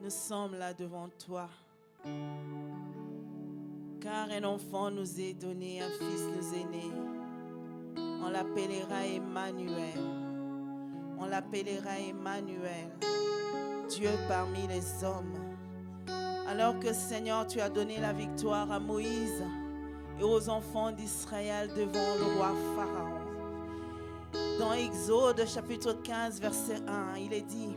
Nous sommes là devant toi. Car un enfant nous est donné, un fils nous est né. On l'appellera Emmanuel. On l'appellera Emmanuel. Dieu parmi les hommes. Alors que Seigneur, tu as donné la victoire à Moïse et aux enfants d'Israël devant le roi Pharaon. Dans Exode chapitre 15 verset 1, il est dit: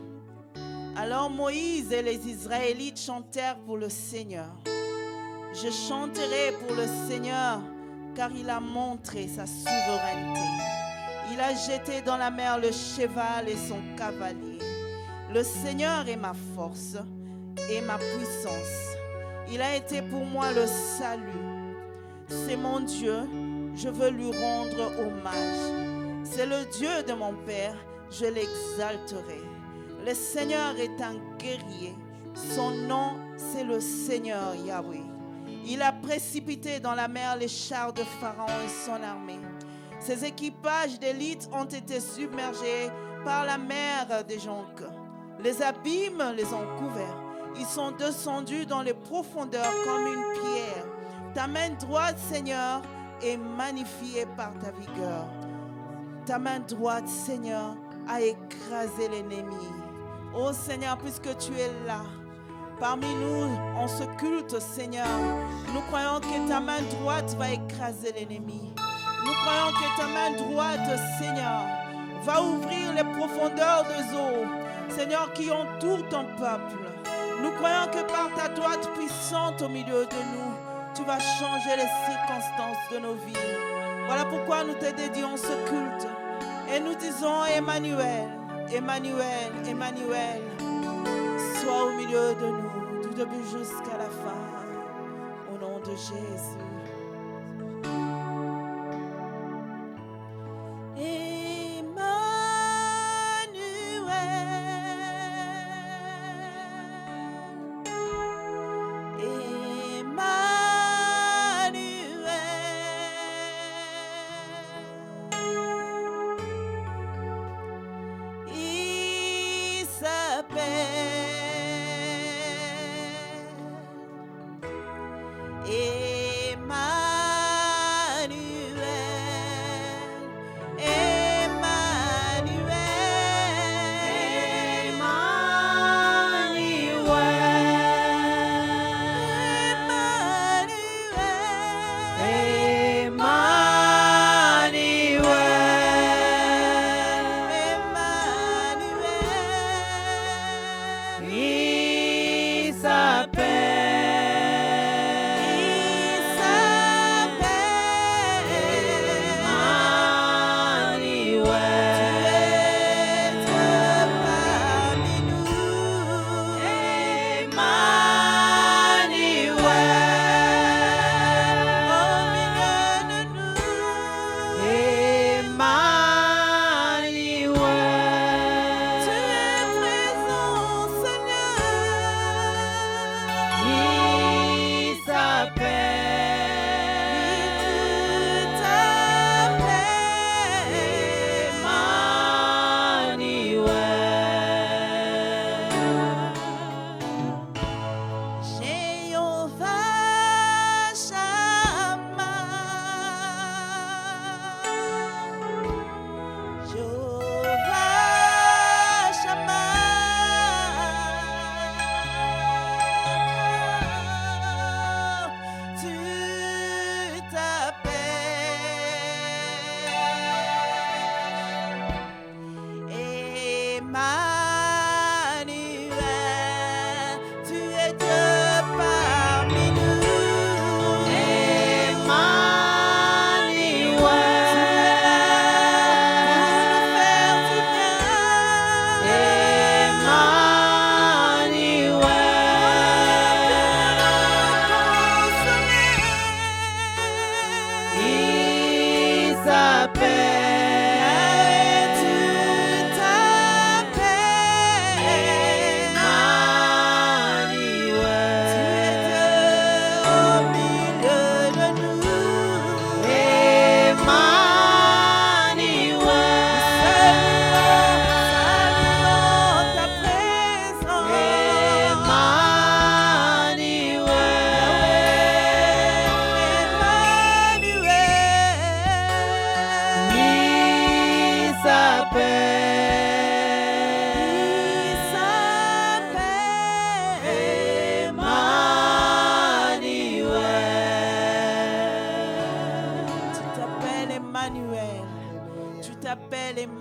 alors Moïse et les Israélites chantèrent pour le Seigneur. Je chanterai pour le Seigneur, car il a montré sa souveraineté. Il a jeté dans la mer le cheval et son cavalier. Le Seigneur est ma force et ma puissance. Il a été pour moi le salut. C'est mon Dieu, je veux lui rendre hommage. C'est le Dieu de mon Père, je l'exalterai. Le Seigneur est un guerrier. Son nom, c'est le Seigneur Yahweh. Il a précipité dans la mer les chars de Pharaon et son armée. Ses équipages d'élite ont été submergés par la mer des jonques. Les abîmes les ont couverts. Ils sont descendus dans les profondeurs comme une pierre. Ta main droite, Seigneur, est magnifiée par ta vigueur. Ta main droite, Seigneur, a écrasé l'ennemi. Oh Seigneur, puisque tu es là, parmi nous, en ce culte, Seigneur, nous croyons que ta main droite va écraser l'ennemi. Nous croyons que ta main droite, Seigneur, va ouvrir les profondeurs des eaux, Seigneur, qui entourent ton peuple. Nous croyons que par ta droite puissante au milieu de nous, tu vas changer les circonstances de nos vies. Voilà pourquoi nous te dédions ce culte. Et nous disons Emmanuel, Emmanuel, Emmanuel, sois au milieu de nous, du début jusqu'à la fin, au nom de Jésus. Emmanuel.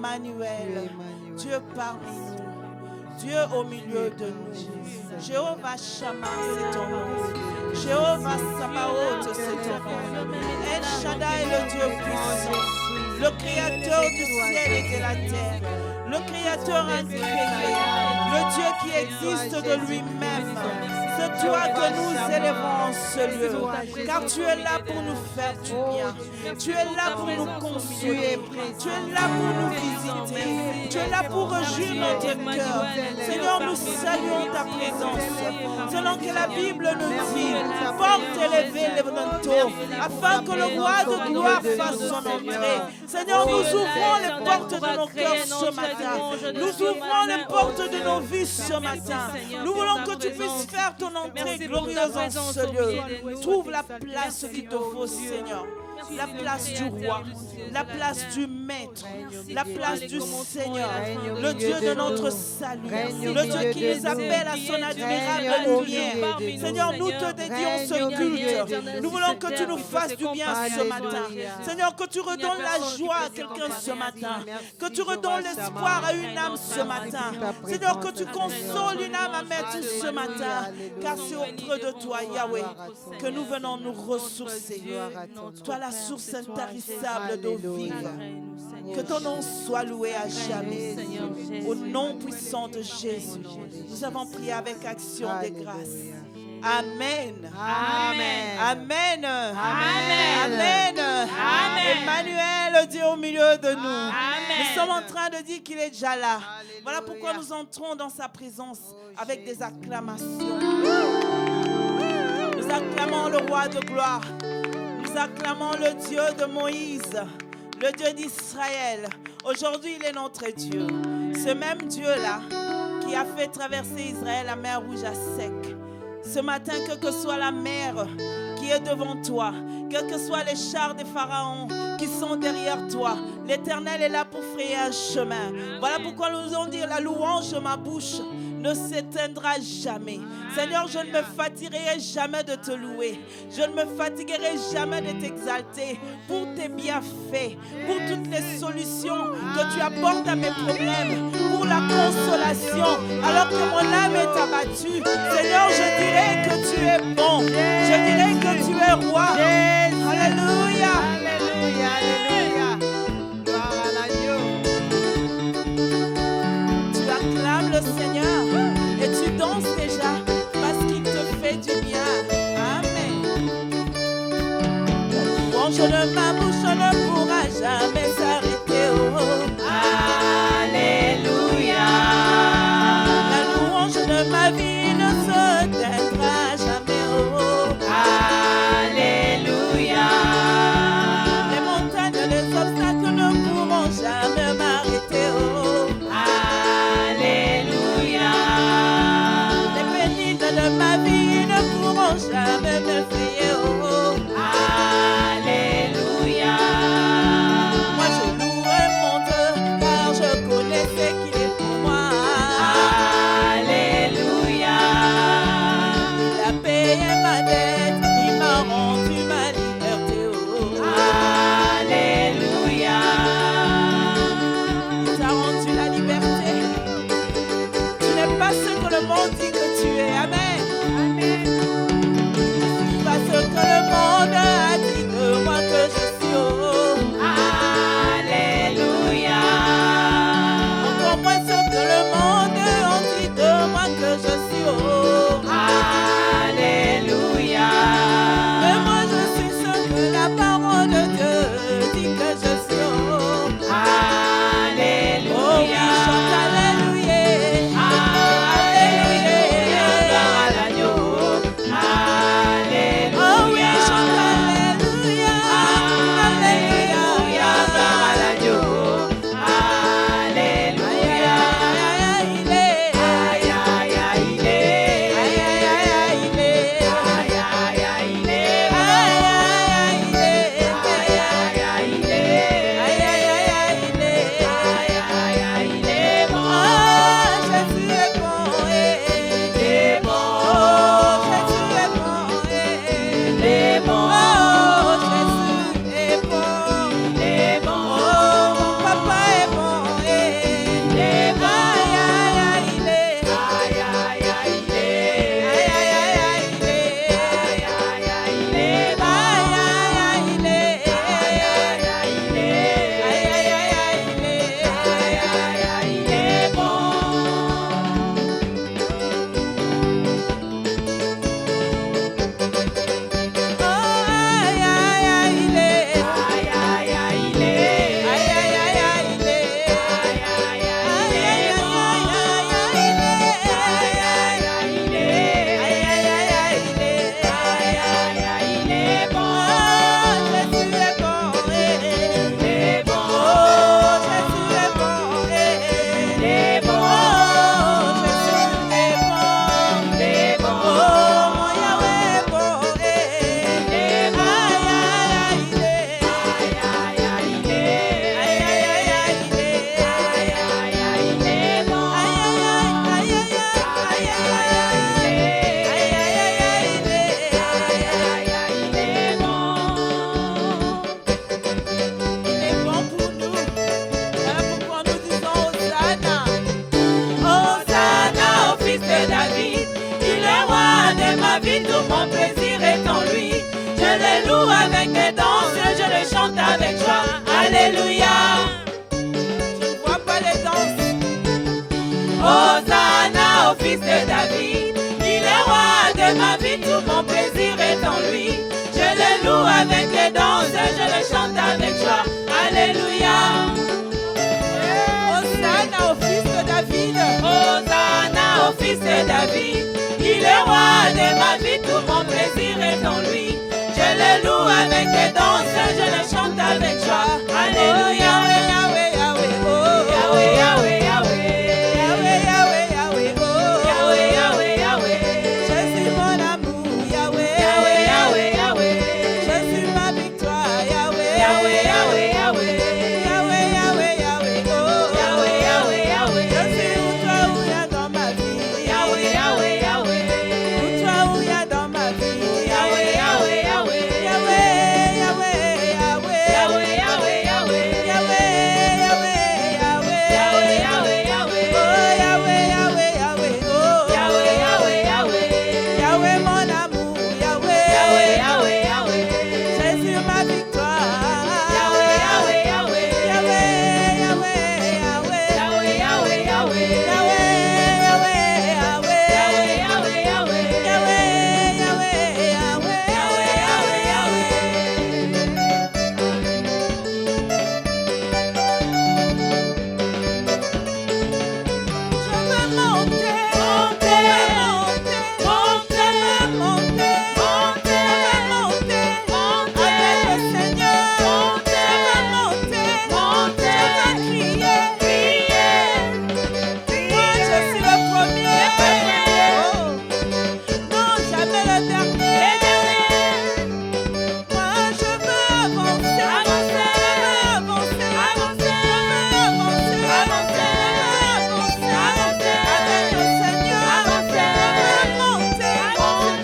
Emmanuel, Dieu parmi nous, Dieu au milieu de nous. Jéhovah Shammah, c'est ton nom. Jéhovah Sabaoth, c'est ton nom. El Shaddai, le Dieu puissant, le créateur du ciel et de la terre, le créateur incréé, le Dieu qui existe de lui-même. C'est toi que nous élevons en ce lieu, car tu es là pour nous faire du bien. Tu es là pour nous consoler. Tu es là pour nous visiter. Tu es là pour réjouir notre cœur. Seigneur, nous saluons ta présence. Selon que la Bible nous dit, porte élevé les manteaux, afin que le roi de gloire fasse son entrée. Seigneur, nous ouvrons les portes de nos cœurs ce matin. Nous ouvrons les portes de nos vies ce matin. Nous voulons que tu puisses faire ton entrée glorieuse en ce lieu. Trouve la place qu'il te faut, Seigneur. La place du roi, la place du maître, la place du Seigneur, le Dieu de notre salut, le Dieu qui nous appelle à son admirable lumière. Seigneur, nous te dédions ce culte. Nous voulons que tu nous fasses du bien ce matin. Seigneur, que tu redonnes la joie à quelqu'un ce matin, que tu redonnes l'espoir à une âme ce matin. Seigneur, que tu consoles une âme à mettre ce matin, car c'est auprès de toi, Yahweh, que nous venons nous ressourcer. Toi, la source intarissable d'eau vive. Que ton nom soit loué à jamais. Au nom puissant de Jésus, nous avons prié avec action de grâce. Amen. Amen. Amen. Amen. Amen. Emmanuel, Dieu au milieu de nous. Amen. Nous sommes en train de dire qu'il est déjà là. Voilà pourquoi nous entrons dans sa présence avec des acclamations. Nous acclamons le roi de gloire. Nous acclamons le Dieu de Moïse, le Dieu d'Israël. Aujourd'hui, il est notre Dieu. Ce même Dieu-là qui a fait traverser Israël la mer rouge à sec. Ce matin, quelle que soit la mer qui est devant toi, quels que soient les chars des pharaons qui sont derrière toi, l'Éternel est là pour frayer un chemin. Voilà pourquoi nous allons dire la louange de ma bouche ne s'éteindra jamais. Seigneur, je ne me fatiguerai jamais de te louer. Je ne me fatiguerai jamais de t'exalter pour tes bienfaits, pour toutes les solutions que tu apportes à mes problèmes, pour la consolation alors que mon âme est abattue. Seigneur, je dirai que tu es bon. Je dirai que tu es roi. Alléluia. Alléluia. Alléluia. Gloire à l'agneau. Tu acclames le Seigneur et tu danses déjà parce qu'il te fait du bien. Amen. La louange de ma bouche ne pourra jamais s'arrêter. Oh. Alléluia. La louange de ma vie ne se teindra jamais. Oh. Alléluia. Les montagnes, les obstacles ne pourront jamais m'arrêter. Oh. Alléluia. Les pénibles de ma vie ne pourront jamais m'effrayer. Oh. Alléluia. Moi je louerai mon Dieu car je connais ce qu'il est pour moi. Alléluia. Il a payé ma dette, il m'a rendu ma liberté. Oh. Alléluia. Il t'a rendu la liberté. Tu n'es pas ce que le monde dit que tu es. Amen. Amen. Je suis pas ce que le monde a dit de moi que je suis. Oh. Alléluia. Encore moins ce que le monde a dit de moi que je suis. Oh. Alléluia. Mais moi je suis ce que la parole de Dieu dit que je suis. Oh. Alléluia. Oh oui, chante alléluia. Alléluia. Gloire à l'agneau. Alléluia. Oh oui, chante alléluia. fils de David. Il est roi de ma vie, tout mon plaisir est en lui. Je le loue avec les danses, je le chante avec joie. Alléluia. Hosanna au fils de David. Hosanna au fils de David. Il est roi de ma vie, tout mon plaisir est en lui. Je le loue avec les danses, je le chante avec joie. Alléluia. Yahweh, Yahweh, oh. Yahweh, Yahweh, Yahweh. Yahweh, Yahweh, Yahweh, oh. Yahweh, Yahweh, Yahweh. Je suis mon amour, Yahweh. Yahweh, Yahweh, Yahweh. Je suis ma victoire, Yahweh. Yahweh, Yahweh, Yahweh. Yahweh, Yahweh, Yahweh, oh. Yahweh, Yahweh, Yahweh. Je suis où toi où il y a dans ma vie. Yahweh, Yahweh, Yahweh. Où toi où il y a dans ma vie. Yahweh, Yahweh, Yahweh. Yahweh, Yahweh, Yahweh. Yahweh, Yahweh, Yahweh. Yahweh, Yahweh, Yahweh. Yahweh, Yahweh, Yahweh. Oh, Yahweh, Yahweh, Yahweh. Oh, Yahweh, Yahweh, Yahweh. Yahweh, mon amour, Yahweh. Yahweh, Yahweh, Yahweh. Jésus, ma victoire. Yahweh, Yahweh, Yahweh. Yahweh, Yahweh, Yahweh. Yahweh, Yahweh, Yahweh. Yahweh, Yahweh, Yahweh. Yahweh, Yahweh, Yahweh. Yahweh, Yahweh, Yahweh. Yahweh, Yahweh, Je veux monter, monter, monter, monter, monter, monter, monter, avec le Seigneur. Je veux monter, monter, je veux crier, crier. Moi je suis le premier, oh. Non jamais le dernier. Moi je veux avancer, avancer, avancer, avancer, avancer, avancer, avancer, avec le Seigneur. Avancer, je veux monter,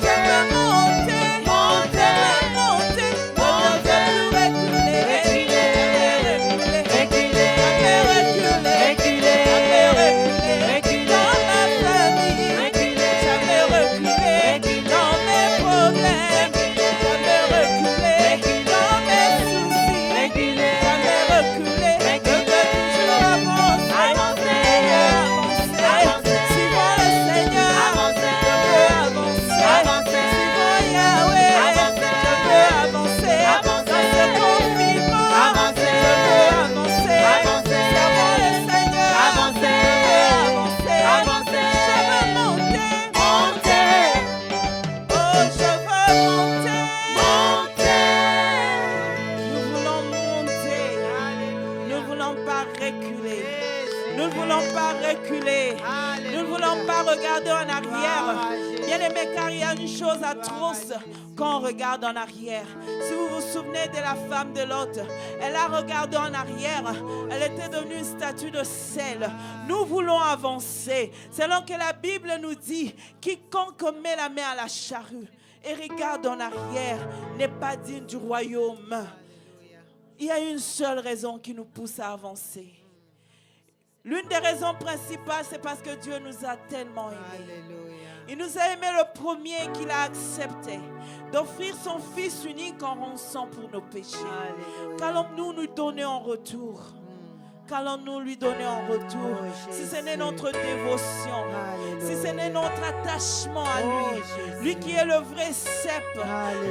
je veux monter, monter, monter, monter, reculer, reculer, reculer, reculer, dans ma famille, jamais reculer, dans mes problèmes, jamais reculer, dans mes soucis, jamais reculer, je veux toujours avancer, avancer, suivant le Seigneur, je veux avancer, suivant Yahweh, je veux avancer, dans ce confinement, je veux avancer, servant le Seigneur, je veux avancer, je veux monter, oh je veux monter, nous voulons monter, nous ne voulons pas reculer, nous ne voulons pas reculer, nous ne voulons pas regarder en arrière. Bien aimé, car il y a une chose atroce quand on regarde en arrière. Si vous vous souvenez de la femme de Lot, elle a regardé en arrière, elle était devenue une statue de sel. Nous voulons avancer, selon que la Bible nous dit, quiconque met la main à la charrue et regarde en arrière n'est pas digne du royaume. Il y a une seule raison qui nous pousse à avancer. L'une des raisons principales, c'est parce que Dieu nous a tellement aimés. Il nous a aimés le premier qu'il a accepté d'offrir son Fils unique en rançon pour nos péchés. Qu'allons-nous nous donner en retour? Qu'allons-nous lui donner en retour? Si ce n'est notre dévotion, si ce n'est notre attachement à lui, lui qui est le vrai cep.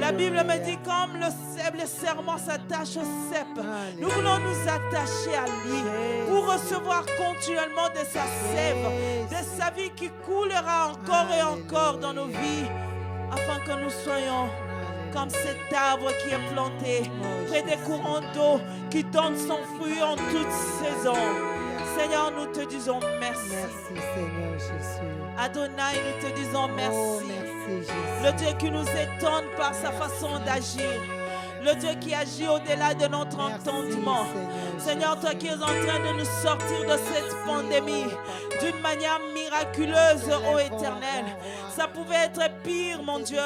La Bible me dit comme le serment s'attache au cep, nous voulons nous attacher à lui pour recevoir continuellement de sa sève, de sa vie qui coulera encore et encore dans nos vies, afin que nous soyons comme cet arbre qui est planté près des courants d'eau qui donne son fruit en toute saison. Seigneur, nous te disons merci. Merci Seigneur Jésus. Adonai, nous te disons merci. Oh, merci Jésus. Le Dieu qui nous étonne par sa façon d'agir. Le Dieu qui agit au-delà de notre entendement. Seigneur, toi qui es en train de nous sortir de cette pandémie d'une manière miraculeuse, ô Éternel. Ça pouvait être pire, mon Dieu.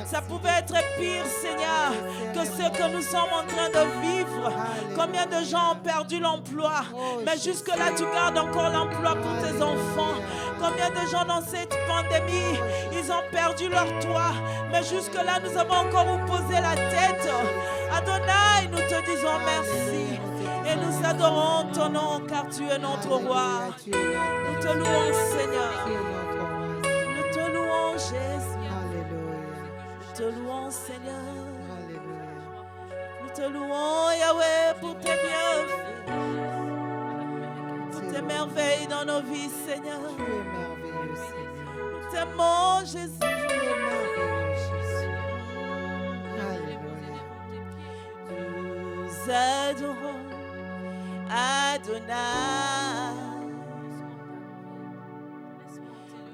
Ça pouvait être pire, Seigneur, que ce que nous sommes en train de vivre. Combien de gens ont perdu l'emploi, mais jusque-là, tu gardes encore l'emploi pour tes enfants. Combien de gens dans cette pandémie, ils ont perdu leur toit, mais jusque-là, nous avons encore opposé la tête. Adonai, nous te disons merci et nous adorons ton nom car tu es notre roi. Nous te louons, Seigneur. Seigneur. Alléluia. Nous te louons, Yahweh, pour tes bienfaits, pour tes merveilles dans nos vies, Seigneur. Tu es merveilleux, Seigneur. Nous t'aimons, Jésus. Tu es merveilleux, Jésus. Alléluia. Nous adorons Adonai.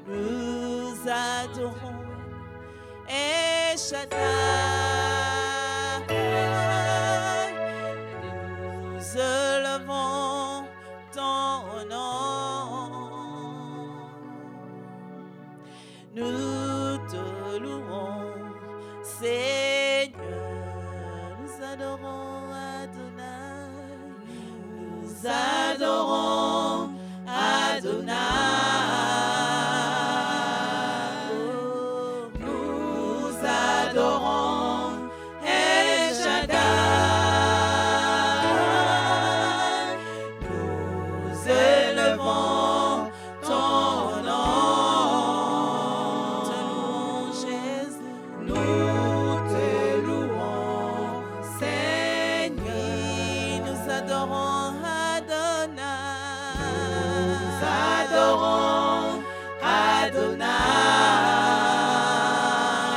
Nous adorons El Shaddai. Nous élevons ton nom. Nous te louons, Seigneur. Nous adorons Adonai. Nous adorons Adonai. Nous adorons El Shaddai. Nous élevons ton nom. Te louons, Jésus. Nous te louons, Seigneur. Nous adorons Adonai. Nous adorons Adonai.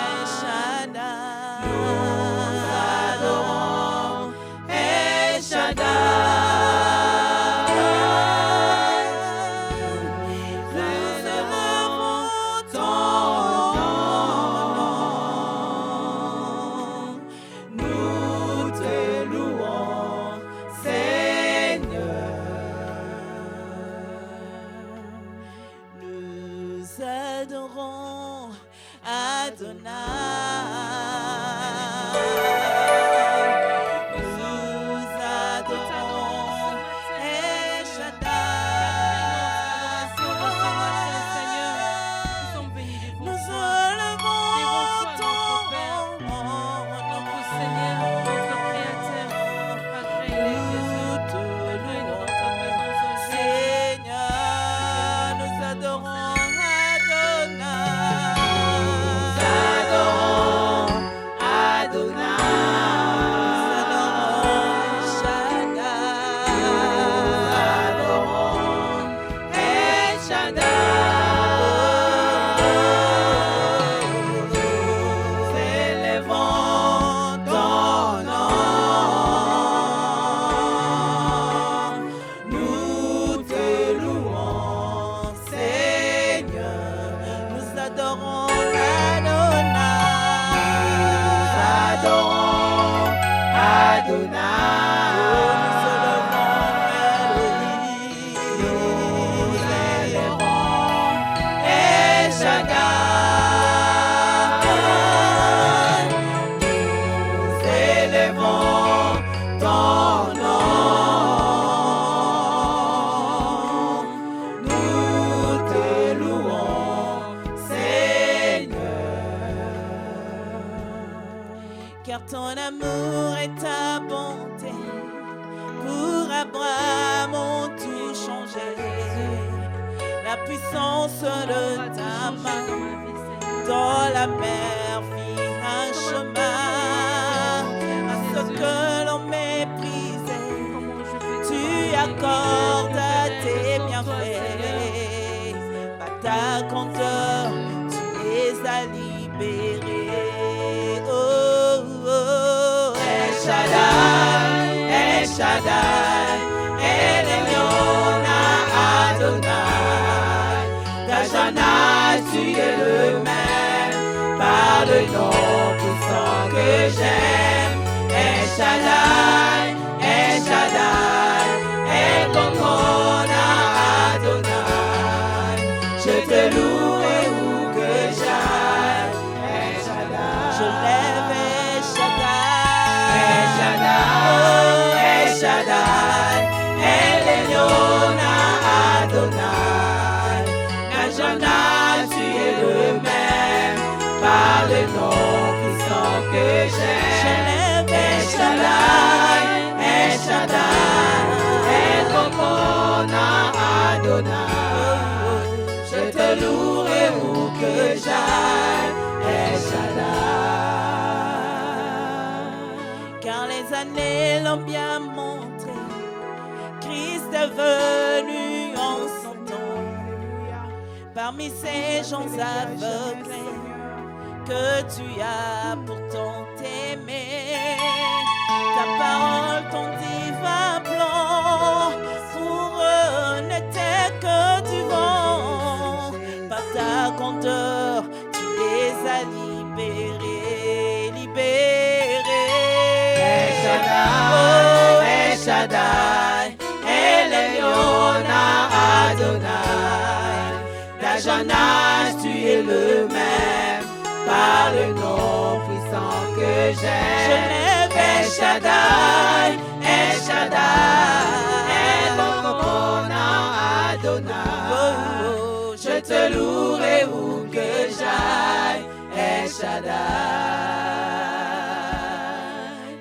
El Shaddai. Nous adorons El Shaddai. Nous élevons ton nom. Nous te louons, Seigneur. Nous adorons Adonai. Nous adorons El Shaddai. Nous élevons ton nom. Nous te louons, Seigneur. Nous adorons Adonai. Nous adorons Adonai. Nous adorons El Shaddai. Nous adorons El Shaddai. Nous élevons ton nom. Nous te louons, Seigneur. Nous adorons Adonai. Nous adorons Adonai. Nous élevons Elohim. Nous élevons El Shaddai. Nous élevons ton nom. Nous te louons, Seigneur. Car ton amour et ta bonté pour Abraham ont tout changé. La puissance de ta main dans la mer fit un chemin à ce que l'on méprisait. Tu accordes tes bienfaits, par ta grandeur, tu les as libérés. Oh, oh, El Shaddai, El Shaddai, El Elyon Adonai. Tachana, tu es le même, par le nom puissant que j'aime. El Shaddai, El Shaddai, El Kokona Adonai. Je te louerai où que j'aille. El Shaddai, je lève El Shaddai. El Shaddai, oh, El Shaddai, El Elyon Adonai. Najana, tu es le même, par le nom puissant que j'aime. Je lève El Shaddai, El Shaddai, El Kokona Adonai. Je te louerai où que j'aille, El Shaddai. années l'ont bien montré. Christ est venu en son temps parmi ces gens aveuglés que tu as pourtant aimé. Ta parole, ton divin plan pour eux n'était que du vent. Par ta grandeur, tu les as libérés, libérés. El Shaddai, Oh, El Shaddai, El Elyon Adonai. D'âge en âge, tu es le même, par le nom puissant que je j'aime. lève El Shaddai, El Shaddai, Elyon Adonai. Oh, oh, je te louerai où que j'aille, El Shaddai.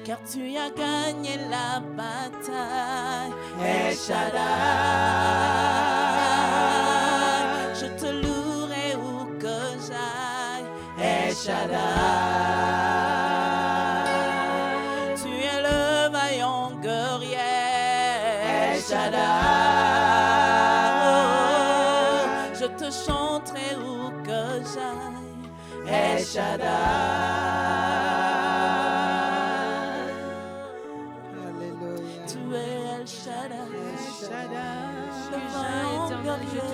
Car tu as gagné la bataille, El Shaddai. Je te louerai où que j'aille, El Shaddai. Tu es le vaillant guerrier, El Shaddai. Oh, je te chanterai où que j'aille, El Shaddai. Alléluia. Tu es El Shaddai, El Shaddai. le vaillant je te louerai. guerrier.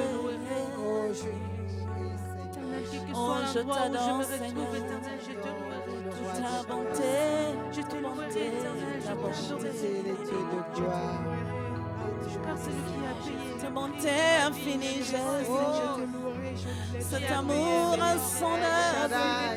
Oh, je louerai, Seigneur. Éternel, quel que Oh, soit je l'endroit où je me t'adore, retrouve, Seigneur. éternel, je te louerai. Ta bonté, Je te louerai, éternel, je ta bonté. t'adorerai. C'est les dieux de gloire. Car c'est lui qui a payé. Ta bonté infinie, Oh, Jésus. je te louerai, je te laisse. Cet amour insondable, Shaddai.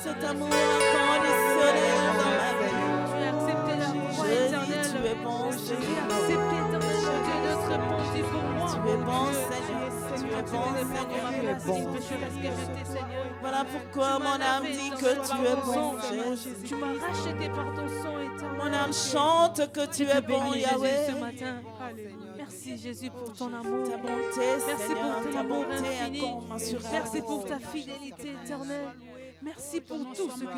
cet amour inconditionnel dans ma vie. Tu as accepté la croix, Je dis, éternel. tu es bon, Tu as Seigneur. accepté, éternel, mon Dieu, notre répondit pour moi. Tu es bon, Seigneur. Tu es bon, Ma Seigneur. place, si pécheresse que j'étais, Seigneur. Voilà pourquoi mon âme dit que tu es bon, Jésus. Tu m'as racheté par ton sang, éternel. Mon âme chante que tu es bon, Bénis, Jésus, Yahweh. ce matin. Merci, Jésus, pour ton amour. Ta bonté, Merci Seigneur, pour ton ta amour bonté infini. incommensurable. Merci pour ta fidélité éternelle. Merci pour tout ce que tu es pour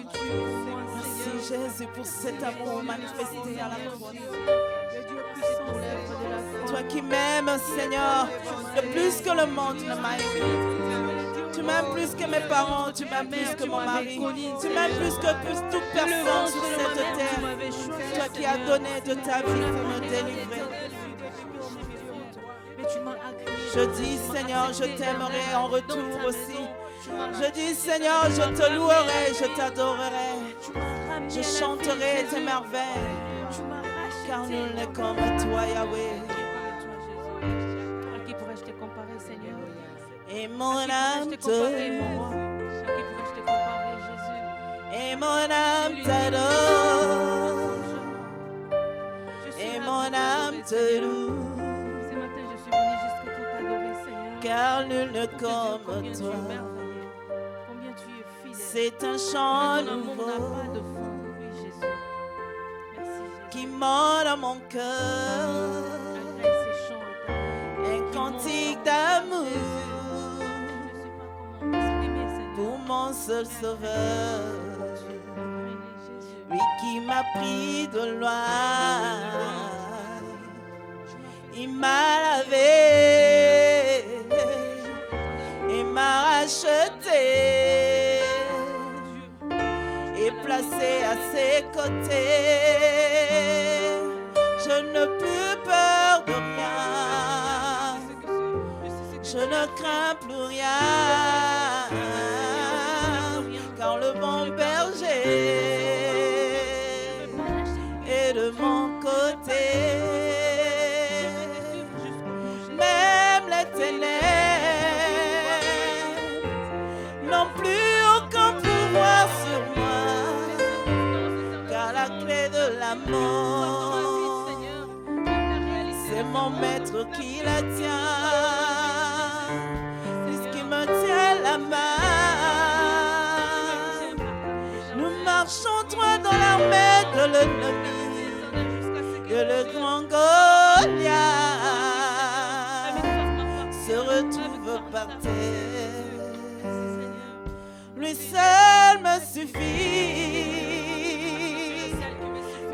moi, Merci Seigneur. Jésus pour cet amour manifesté à la croix. Le Dieu puissant, l'œuvre de la foi. Toi qui m'aimes, Seigneur, le plus que le monde ne m'a aimé. Tu m'aimes plus que mes parents, tu m'aimes plus que mon mari, tu m'aimes plus que toute personne sur cette terre. Toi qui as donné de ta vie pour me délivrer. Je dis, Seigneur, je t'aimerai en retour aussi. Je dis, Seigneur, je te louerai, je t'adorerai. Je chanterai tes merveilles, car nul n'est comme toi, Yahweh. À qui pourrais-je te comparer, Seigneur? Et mon À qui âme pourrais-je te comparer, te mon roi? À qui pourrais-je te comparer, Jésus? et mon âme t'adore, Je suis et là mon pour t'adorer, âme te Seigneur. loue, Ce matin, je suis venu jusque pour t'adorer, Seigneur. car nul n'est Pour te dire comme combien tu es toi. merveilleux, combien tu es fidèle. C'est un Mais chant ton amour n'a pas nouveau de fin, oui, Jésus. Merci, Jésus. qui monte dans mon cœur, Malgré ces chants, éternel, un cantique d'amour je ne sais pas comment m'exprimer, Seigneur. pour mon seul sauveur, Jésus. lui qui m'a pris de loin. Il m'a lavé et m'a racheté et placé à ses côtés. Je n'ai plus peur de rien, je ne crains plus rien, car le bon berger est de mon côté. Même les ténèbres n'ont plus aucun pouvoir sur moi, car la clé de la mort, c'est mon maître qui la tient, puisqu'il me tient la main. Nous marchons droit dans l'armée de l'ennemi, que le grand Goliath se retrouve par terre. Lui seul me suffit,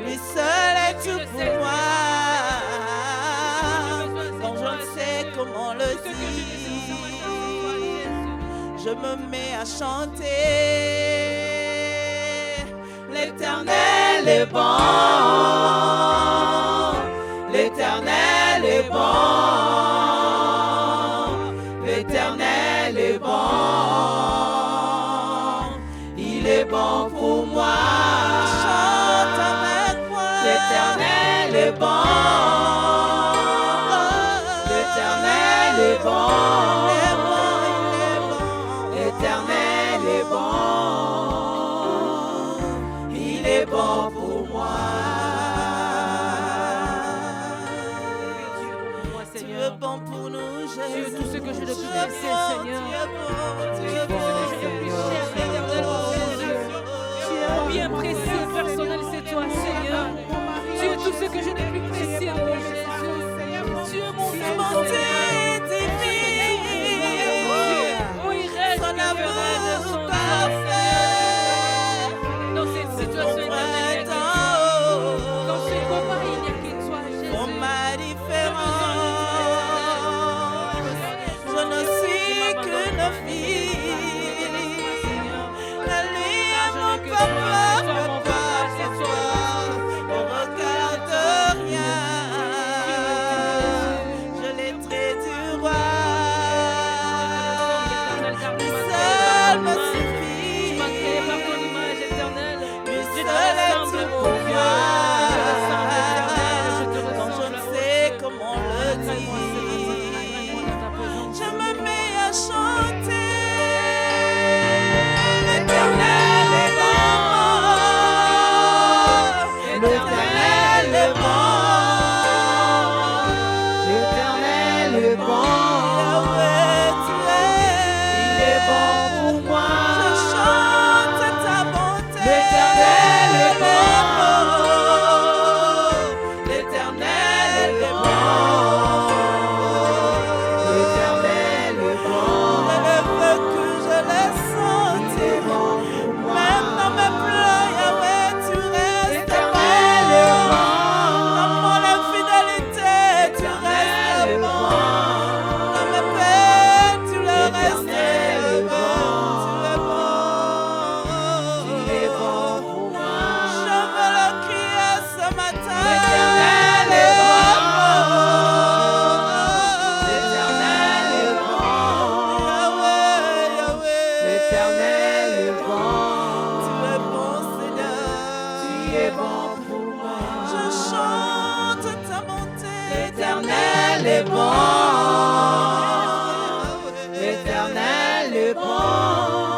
lui tout pour moi. Quand je ne sais comment le dire, je me mets à chanter. L'Éternel est bon, l'Éternel est bon, l'Éternel est bon, il est bon pour moi. Chante avec moi. L'Éternel est bon, l'Éternel est bon, l'Éternel est bon, il est bon pour moi. Tu es bon pour nous, Jésus. Tu es tout ce que je ne peux penser, Seigneur. Tu es bon, Bien précieux, personnel, c'est toi, Seigneur. Tu es tout ce que je n'ai plus précieux, mon Jésus. Tu es mon bonté divine. Oui, reste Son que amour ferait son parfait. dans cette situation éternelle. Quand je suis combat, il n'y a que toi, Jésus. Pour ma différence, je ne suis qu'une fille. Elle lui est mon papa, c'est toi. Au regard de rien, je l'ai trait du roi. Seul me suffit. Tu m'as créé par ton image éternelle. Lui Je te seul est ressemble, tout mon pour Dieu. moi. Je te ressemble, éternel. Je te Quand je ressemble. ne sais comment le Traite-moi, Seigneur, dire, traite-moi dans ta présence. je me mets à chanter. L'Éternel est bon, l'Éternel est bon, l'Éternel est bon. Yahweh, tu es, il est bon pour moi. Je chante ta bonté. L'Éternel est bon, l'Éternel est bon, l'Éternel est bon. Je ne veux que je le sente. Même dans mes pleurs, Yahweh, tu restes bon. Dans mon infidélité, tu restes bon. Dans mes peines, tu le restes bon. Tu es bon pour moi. Je veux le crier ce matin. L'Éternel est bon. L'Éternel est bon. Yahweh, Yahweh. L'Éternel est bon. Tu es bon, Seigneur. Tu es bon pour moi. Je chante ta bonté. L'Éternel est bon. L'Éternel est bon.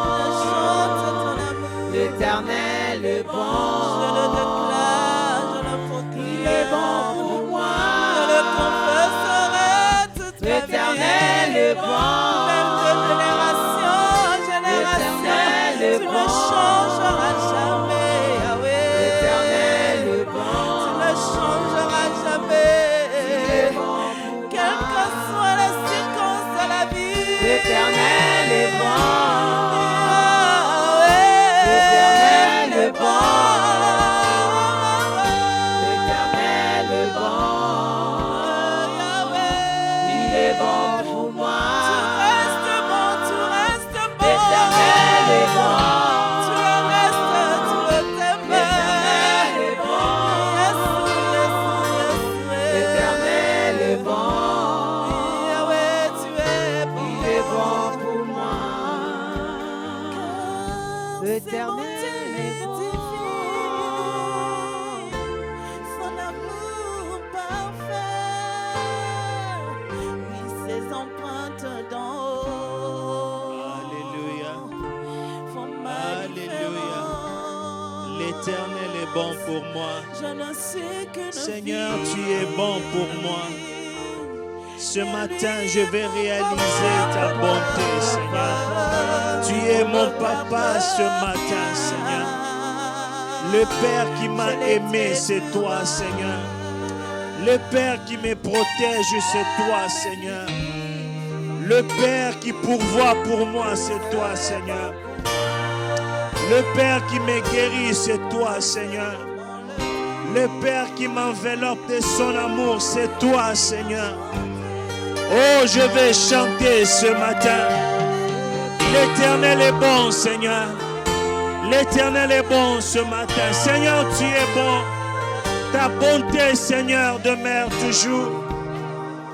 Je chante ton amour. L'Éternel est bon. Je le déclare, je le proclame. Il est bon pour moi. Je le confesserai toute ma vie. L'Éternel est bon. Même de génération en génération, tu ne changeras jamais. Yahweh. L'Éternel est bon. Tu ne changeras jamais. Quelles que soient les circonstances de la vie. L'Éternel est bon. L'Éternel est bon. L'Éternel est bon. Il est bon pour moi. Tu restes bon, tu restes bon. L'Éternel est bon. Tu le restes, tu le t'aimes. L'Éternel est bon. L'Éternel est bon. Yahweh, tu es bon. Il est bon pour moi. L'Éternel est divin. Son amour parfait. Oui, ses empreintes d'en haut. Alléluia. Font ma Alléluia. différence. L'Éternel est bon pour moi. Je ne sais qu'une Seigneur, fille. tu es bon pour moi. Ce matin, je vais réaliser ta bonté, Seigneur. Tu es mon papa ce matin, Seigneur. Le Père qui m'a aimé, c'est toi, Seigneur. Le Père qui me protège, c'est toi, Seigneur. Le Père qui pourvoit pour moi, c'est toi, Seigneur. Le Père qui me guérit, c'est toi, Seigneur. Le Père qui m'enveloppe de son amour, c'est toi, Seigneur. Oh, je vais chanter ce matin. L'Éternel est bon, Seigneur. L'Éternel est bon ce matin. Seigneur, tu es bon. Ta bonté, Seigneur, demeure toujours.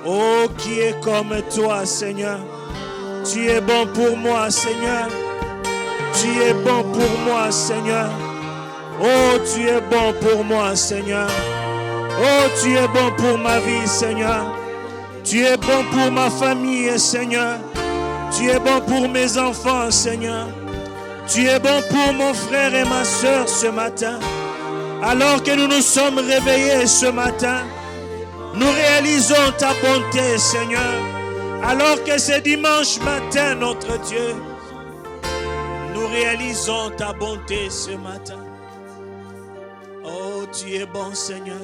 Oh, qui est comme toi, Seigneur. Tu es bon pour moi, Seigneur. Tu es bon pour moi, Seigneur. Oh, tu es bon pour moi, Seigneur. Oh, tu es bon pour ma vie, Seigneur. Tu es bon pour ma famille, Seigneur. Tu es bon pour mes enfants, Seigneur. Tu es bon pour mon frère et ma soeur ce matin. Alors que nous nous sommes réveillés ce matin, nous réalisons ta bonté, Seigneur. Alors que c'est dimanche matin, notre Dieu, nous réalisons ta bonté ce matin. Oh, tu es bon, Seigneur.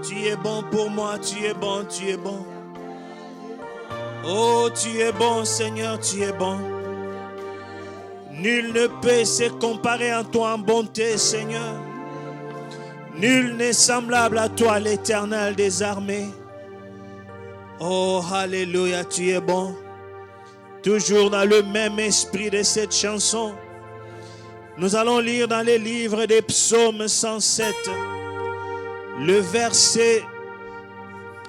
Tu es bon pour moi, tu es bon, tu es bon. Oh, tu es bon, Seigneur, tu es bon. Nul ne peut se comparer à toi en bonté, Seigneur. Nul n'est semblable à toi, l'Éternel des armées. Oh, alléluia, tu es bon. Toujours dans le même esprit de cette chanson, nous allons lire dans les livres des psaumes 107, le verset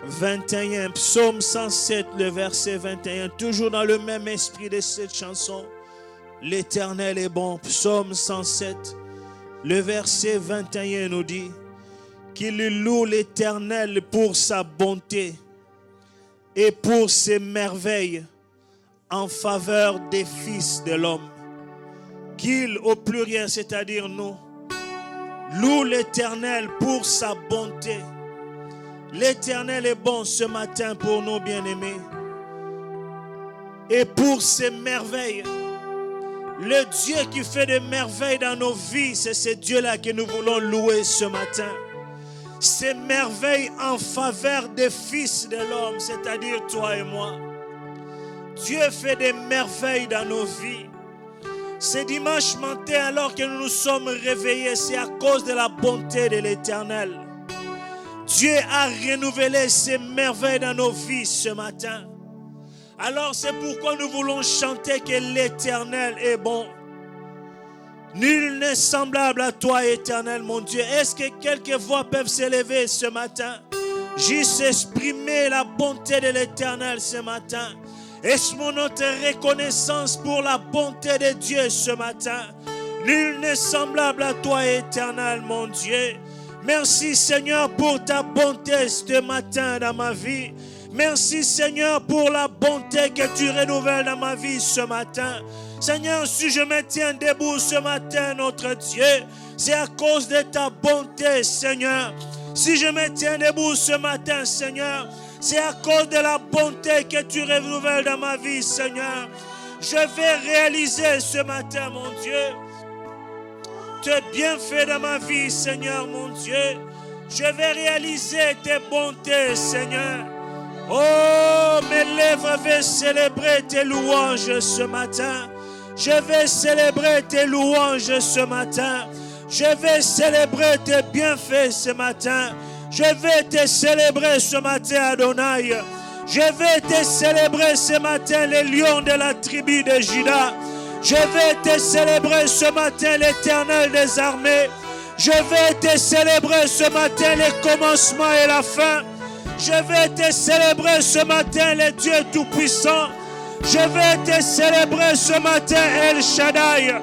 21. Psaume 107, le verset 21. Toujours dans le même esprit de cette chanson. L'Éternel est bon. Psaume 107, le verset 21 nous dit qu'il loue l'Éternel pour sa bonté et pour ses merveilles en faveur des fils de l'homme. Qu'il, au pluriel, c'est-à-dire nous, loue l'Éternel pour sa bonté. L'Éternel est bon ce matin pour nous, bien-aimés. Et pour ses merveilles. Le Dieu qui fait des merveilles dans nos vies, c'est ce Dieu-là que nous voulons louer ce matin. Ces merveilles en faveur des fils de l'homme, c'est-à-dire toi et moi. Dieu fait des merveilles dans nos vies. Ce dimanche matin, alors que nous nous sommes réveillés, c'est à cause de la bonté de l'Éternel. Dieu a renouvelé ses merveilles dans nos vies ce matin. Alors c'est pourquoi nous voulons chanter que l'Éternel est bon. Nul n'est semblable à toi, Éternel, mon Dieu. Est-ce que quelques voix peuvent s'élever ce matin? Juste exprimer la bonté de l'Éternel ce matin. Est-ce notre reconnaissance pour la bonté de Dieu ce matin? Nul n'est semblable à toi, Éternel, mon Dieu. Merci, Seigneur, pour ta bonté ce matin dans ma vie. Merci, Seigneur, pour la bonté que tu renouvelles dans ma vie ce matin. Seigneur, si je me tiens debout ce matin, notre Dieu, c'est à cause de ta bonté, Seigneur. Si je me tiens debout ce matin, Seigneur, c'est à cause de la bonté que tu renouvelles dans ma vie, Seigneur. Je vais réaliser ce matin, mon Dieu, tes bienfaits dans ma vie, Seigneur, mon Dieu. Je vais réaliser tes bontés, Seigneur. Oh, mes lèvres vont célébrer tes louanges ce matin. Je vais célébrer tes louanges ce matin. Je vais célébrer tes bienfaits ce matin. Je vais te célébrer ce matin, Adonai. Je vais te célébrer ce matin, les lions de la tribu de Juda. Je vais te célébrer ce matin, l'Éternel des armées. Je vais te célébrer ce matin, les commencements et la fin. Je vais te célébrer ce matin, le Dieu Tout-Puissant. Je vais te célébrer ce matin, El Shaddai.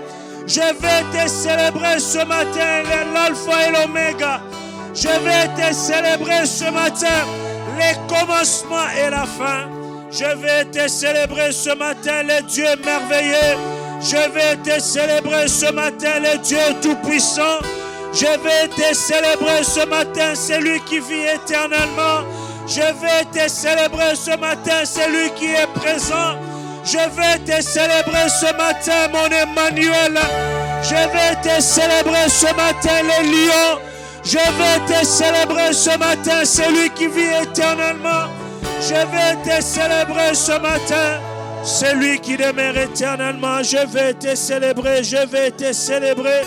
Je vais te célébrer ce matin, l'Alpha et l'Oméga. Je vais te célébrer ce matin, les commencements et la fin. Je vais te célébrer ce matin, le Dieu merveilleux. Je vais te célébrer ce matin, le Dieu Tout-Puissant. Je vais te célébrer ce matin, celui qui vit éternellement. Je vais te célébrer ce matin, celui qui est présent. Je vais te célébrer ce matin, mon Emmanuel. Je vais te célébrer ce matin, les lions. Je vais te célébrer ce matin, celui qui vit éternellement. Je vais te célébrer ce matin, celui qui demeure éternellement. Je vais te célébrer, je vais te célébrer.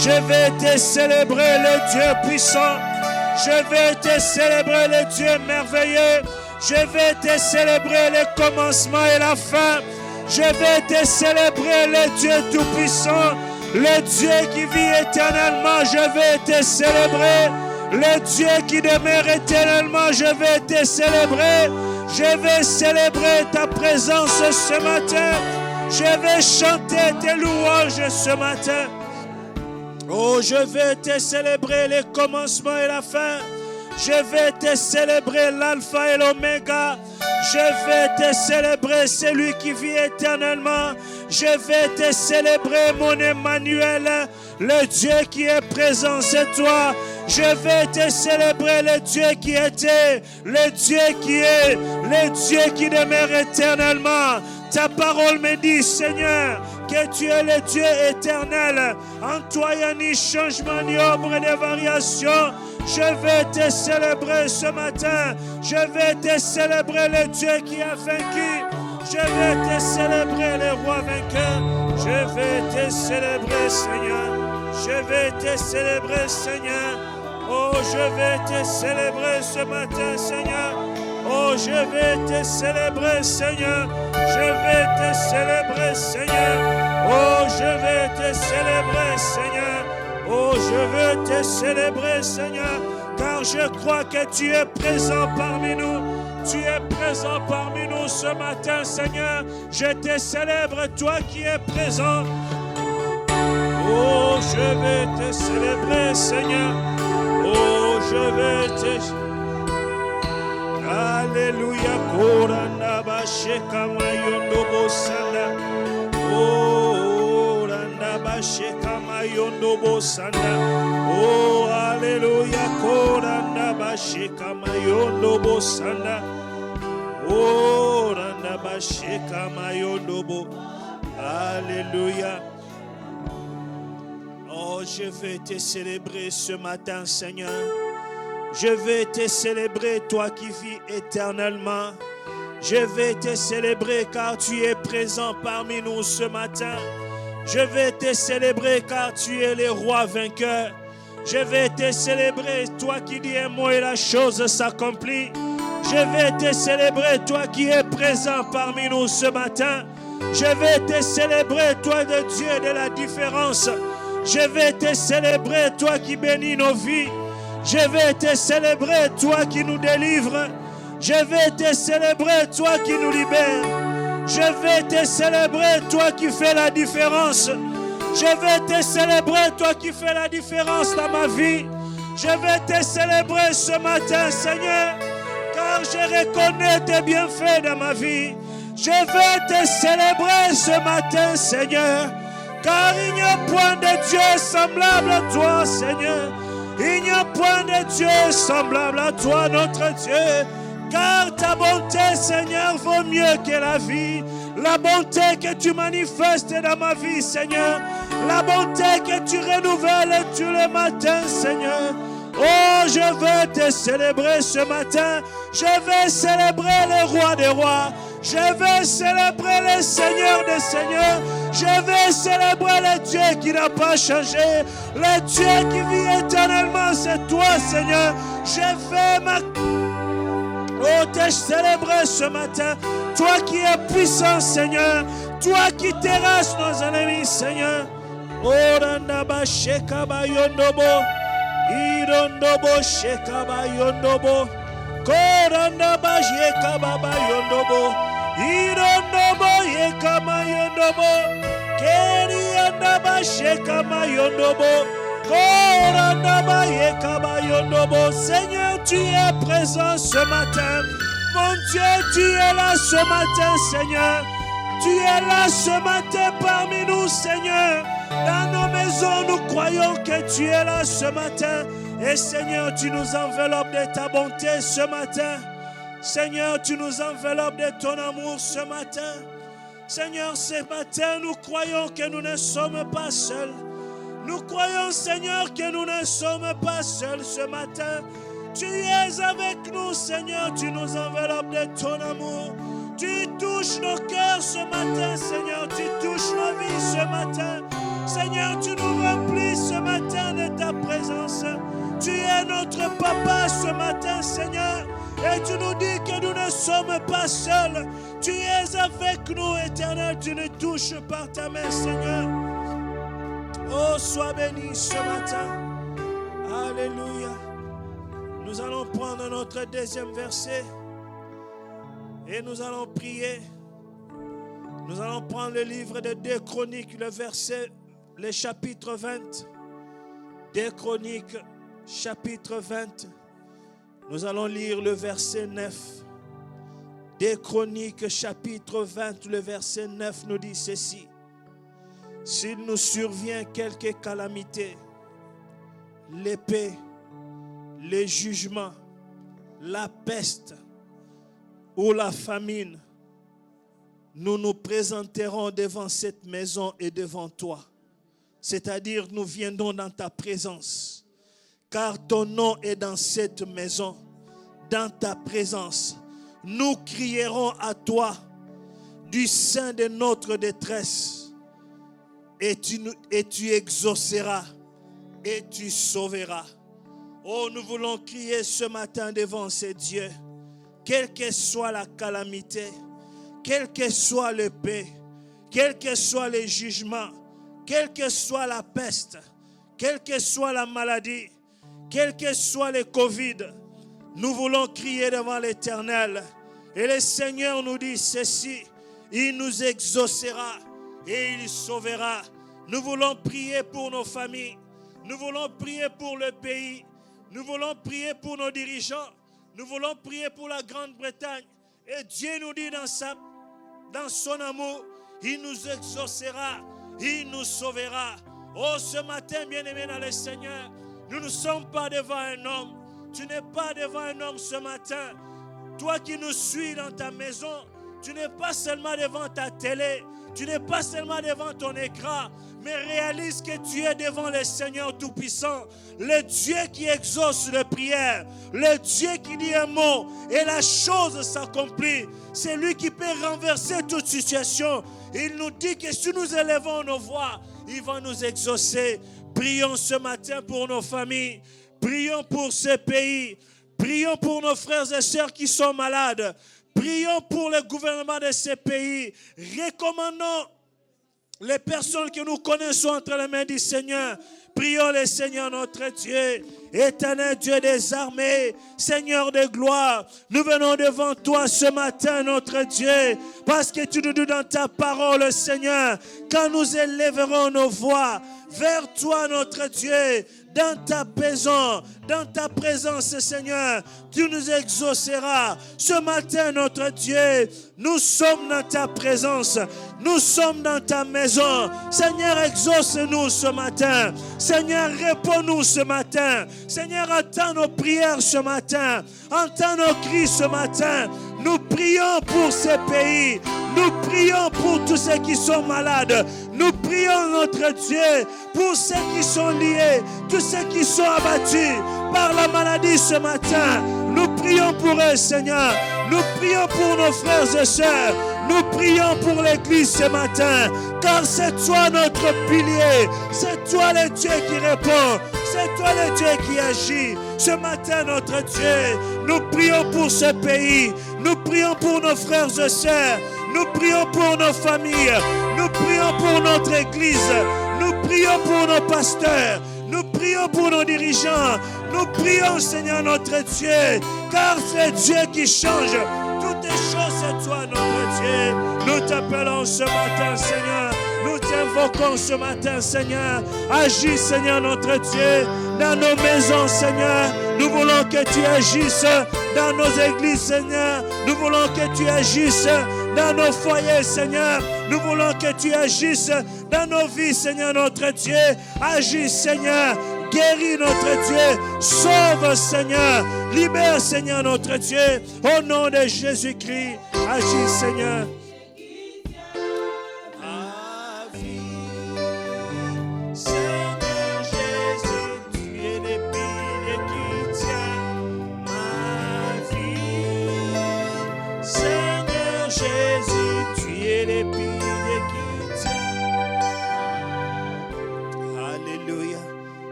Je vais te célébrer le Dieu puissant. Je vais te célébrer le Dieu merveilleux. Je vais te célébrer le commencement et la fin. Je vais te célébrer le Dieu tout-puissant, le Dieu qui vit éternellement. Je vais te célébrer. Le Dieu qui demeure éternellement, je vais te célébrer. Je vais célébrer ta présence ce matin. Je vais chanter tes louanges ce matin. Oh, je vais te célébrer le commencement et la fin. Je vais te célébrer l'alpha et l'oméga. Je vais te célébrer celui qui vit éternellement. Je vais te célébrer mon Emmanuel, le Dieu qui est présent, c'est toi. Je vais te célébrer le Dieu qui était, le Dieu qui est, le Dieu qui demeure éternellement. Ta parole me dit, Seigneur, que tu es le Dieu éternel. En toi, il n'y a ni changement, ni ombre de variation. Je vais te célébrer ce matin. Je vais te célébrer le Dieu qui a vaincu. Je vais te célébrer le roi vainqueur. Je vais te célébrer, Seigneur. Je vais te célébrer, Seigneur. Oh, je vais te célébrer ce matin, Seigneur. Oh, je vais te célébrer, Seigneur. Je vais te célébrer, Seigneur. Oh, je vais te célébrer, Seigneur. Oh, je veux te célébrer, Seigneur, car je crois que tu es présent parmi nous. Tu es présent parmi nous ce matin, Seigneur. Je te célèbre, toi qui es présent. Oh, je vais te célébrer, Seigneur. Oh, je vais te... Alléluia. Koranda basheka mayondo bosanda. Oh, randa basheka mayondo bosanda. Oh, alléluia. Koranda basheka mayondo bosanda. Oh, randa basheka mayondo bo. Alléluia. Oh, je vais te célébrer ce matin, Seigneur. Je vais te célébrer, toi qui vis éternellement. Je vais te célébrer car tu es présent parmi nous ce matin. Je vais te célébrer car tu es le roi vainqueur. Je vais te célébrer, toi qui dis un mot et la chose s'accomplit. Je vais te célébrer, toi qui es présent parmi nous ce matin. Je vais te célébrer, toi de Dieu de la différence. Je vais te célébrer, toi qui bénis nos vies. Je vais te célébrer, toi qui nous délivres. Je vais te célébrer, toi qui nous libères. Je vais te célébrer, toi qui fais la différence. Je vais te célébrer, toi qui fais la différence dans ma vie. Je vais te célébrer ce matin, Seigneur, car je reconnais tes bienfaits dans ma vie. Je vais te célébrer ce matin, Seigneur, car il n'y a point de Dieu semblable à toi, Seigneur. Il n'y a point de Dieu semblable à toi, notre Dieu. Car ta bonté, Seigneur, vaut mieux que la vie. La bonté que tu manifestes dans ma vie, Seigneur. La bonté que tu renouvelles tous les matins, Seigneur. Oh, je veux te célébrer ce matin. Je vais célébrer le roi des rois. Je vais célébrer le Seigneur des seigneurs. Je vais célébrer le Dieu qui n'a pas changé. Le Dieu qui vit éternellement, c'est toi, Seigneur. Je vais te célébrer ce matin. Toi qui es puissant, Seigneur. Toi qui terrasses nos ennemis, Seigneur. Oh, randaba shekaba yondobo. Irondobo shekaba yondobo. Korandaba shekaba yondobo. Irondobo yekama yondobo. Keriandaba shekama yondobo. Korandaba yekaba yondobo. Seigneur, tu es présent ce matin. Mon Dieu, tu es là ce matin, Seigneur. Tu es là ce matin parmi nous, Seigneur. Dans nos maisons, nous croyons que tu es là ce matin. Et Seigneur, tu nous enveloppes de ta bonté ce matin. Seigneur, tu nous enveloppes de ton amour ce matin. Seigneur, ce matin, nous croyons que nous ne sommes pas seuls. Nous croyons, Seigneur, que nous ne sommes pas seuls ce matin. Tu es avec nous, Seigneur. Tu nous enveloppes de ton amour. Tu touches nos cœurs ce matin, Seigneur. Tu touches nos vies ce matin. Seigneur, tu nous remplis ce matin de ta présence. Tu es notre papa ce matin, Seigneur. Et tu nous dis que nous ne sommes pas seuls. Tu es avec nous, Éternel. Tu nous touches par ta main, Seigneur. Oh, sois béni ce matin. Alléluia. Nous allons prendre notre deuxième verset. Et nous allons prier. Nous allons prendre le livre de 2 Chroniques, le chapitre 20. 2 Chroniques, chapitre 20. Nous allons lire le verset 9. 2 Chroniques, chapitre 20, le verset 9 nous dit ceci. S'il nous survient quelque calamité, l'épée, les jugements, la peste ou la famine, nous nous présenterons devant cette maison et devant toi. C'est-à-dire, nous viendrons dans ta présence. Car ton nom est dans cette maison, dans ta présence. Nous crierons à toi du sein de notre détresse. Et tu exauceras et tu sauveras. Oh, nous voulons crier ce matin devant ces dieux. Quelle que soit la calamité, quelle que soit l'épée, quel que soit les jugements, quelle que soit la peste, quelle que soit la maladie, quel que soit le Covid, nous voulons crier devant l'Éternel. Et le Seigneur nous dit ceci, il nous exaucera et il sauvera. Nous voulons prier pour nos familles, nous voulons prier pour le pays, nous voulons prier pour nos dirigeants, nous voulons prier pour la Grande-Bretagne. Et Dieu nous dit dans son amour, il nous exaucera, il nous sauvera. Oh, ce matin, bien-aimé dans le Seigneur, nous ne sommes pas devant un homme. Tu n'es pas devant un homme ce matin. Toi qui nous suis dans ta maison, tu n'es pas seulement devant ta télé, tu n'es pas seulement devant ton écran, mais réalise que tu es devant le Seigneur Tout-Puissant, le Dieu qui exauce les prières, le Dieu qui dit un mot et la chose s'accomplit. C'est lui qui peut renverser toute situation. Il nous dit que si nous élevons nos voix, il va nous exaucer. Prions ce matin pour nos familles. Prions pour ce pays. Prions pour nos frères et sœurs qui sont malades. Prions pour le gouvernement de ce pays. Recommandons les personnes que nous connaissons entre les mains du Seigneur. Prions le Seigneur notre Dieu, éternel Dieu des armées, Seigneur de gloire. Nous venons devant toi ce matin, notre Dieu, parce que tu nous dis dans ta parole, Seigneur, quand nous élèverons nos voix vers toi, notre Dieu, dans ta présence, Seigneur, tu nous exauceras. Ce matin, notre Dieu, nous sommes dans ta présence. Nous sommes dans ta maison. Seigneur, exauce-nous ce matin. Seigneur, réponds-nous ce matin. Seigneur, entends nos prières ce matin. Entends nos cris ce matin. Nous prions pour ces pays. Nous prions pour tous ceux qui sont malades. Nous prions, notre Dieu, pour ceux qui sont liés, tous ceux qui sont abattus par la maladie ce matin. Nous prions pour eux, Seigneur. Nous prions pour nos frères et sœurs. Nous prions pour l'Église ce matin, car c'est toi notre pilier. C'est toi le Dieu qui répond. C'est toi le Dieu qui agit. Ce matin, notre Dieu, nous prions pour ce pays. Nous prions pour nos frères et sœurs. Nous prions pour nos familles. Nous prions pour notre Église. Nous prions pour nos pasteurs. Nous prions pour nos dirigeants. Nous prions, Seigneur, notre Dieu, car c'est Dieu qui change toutes les choses. C'est toi, notre Dieu. Nous t'appelons ce matin, Seigneur. Nous t'invoquons ce matin, Seigneur. Agis, Seigneur, notre Dieu, dans nos maisons, Seigneur. Nous voulons que tu agisses dans nos églises, Seigneur. Nous voulons que tu agisses dans nos foyers, Seigneur. Nous voulons que tu agisses dans nos vies, Seigneur, notre Dieu. Agis, Seigneur. Guéris, notre Dieu. Sauve, Seigneur. Libère, Seigneur, notre Dieu. Au nom de Jésus-Christ. Agis, Seigneur.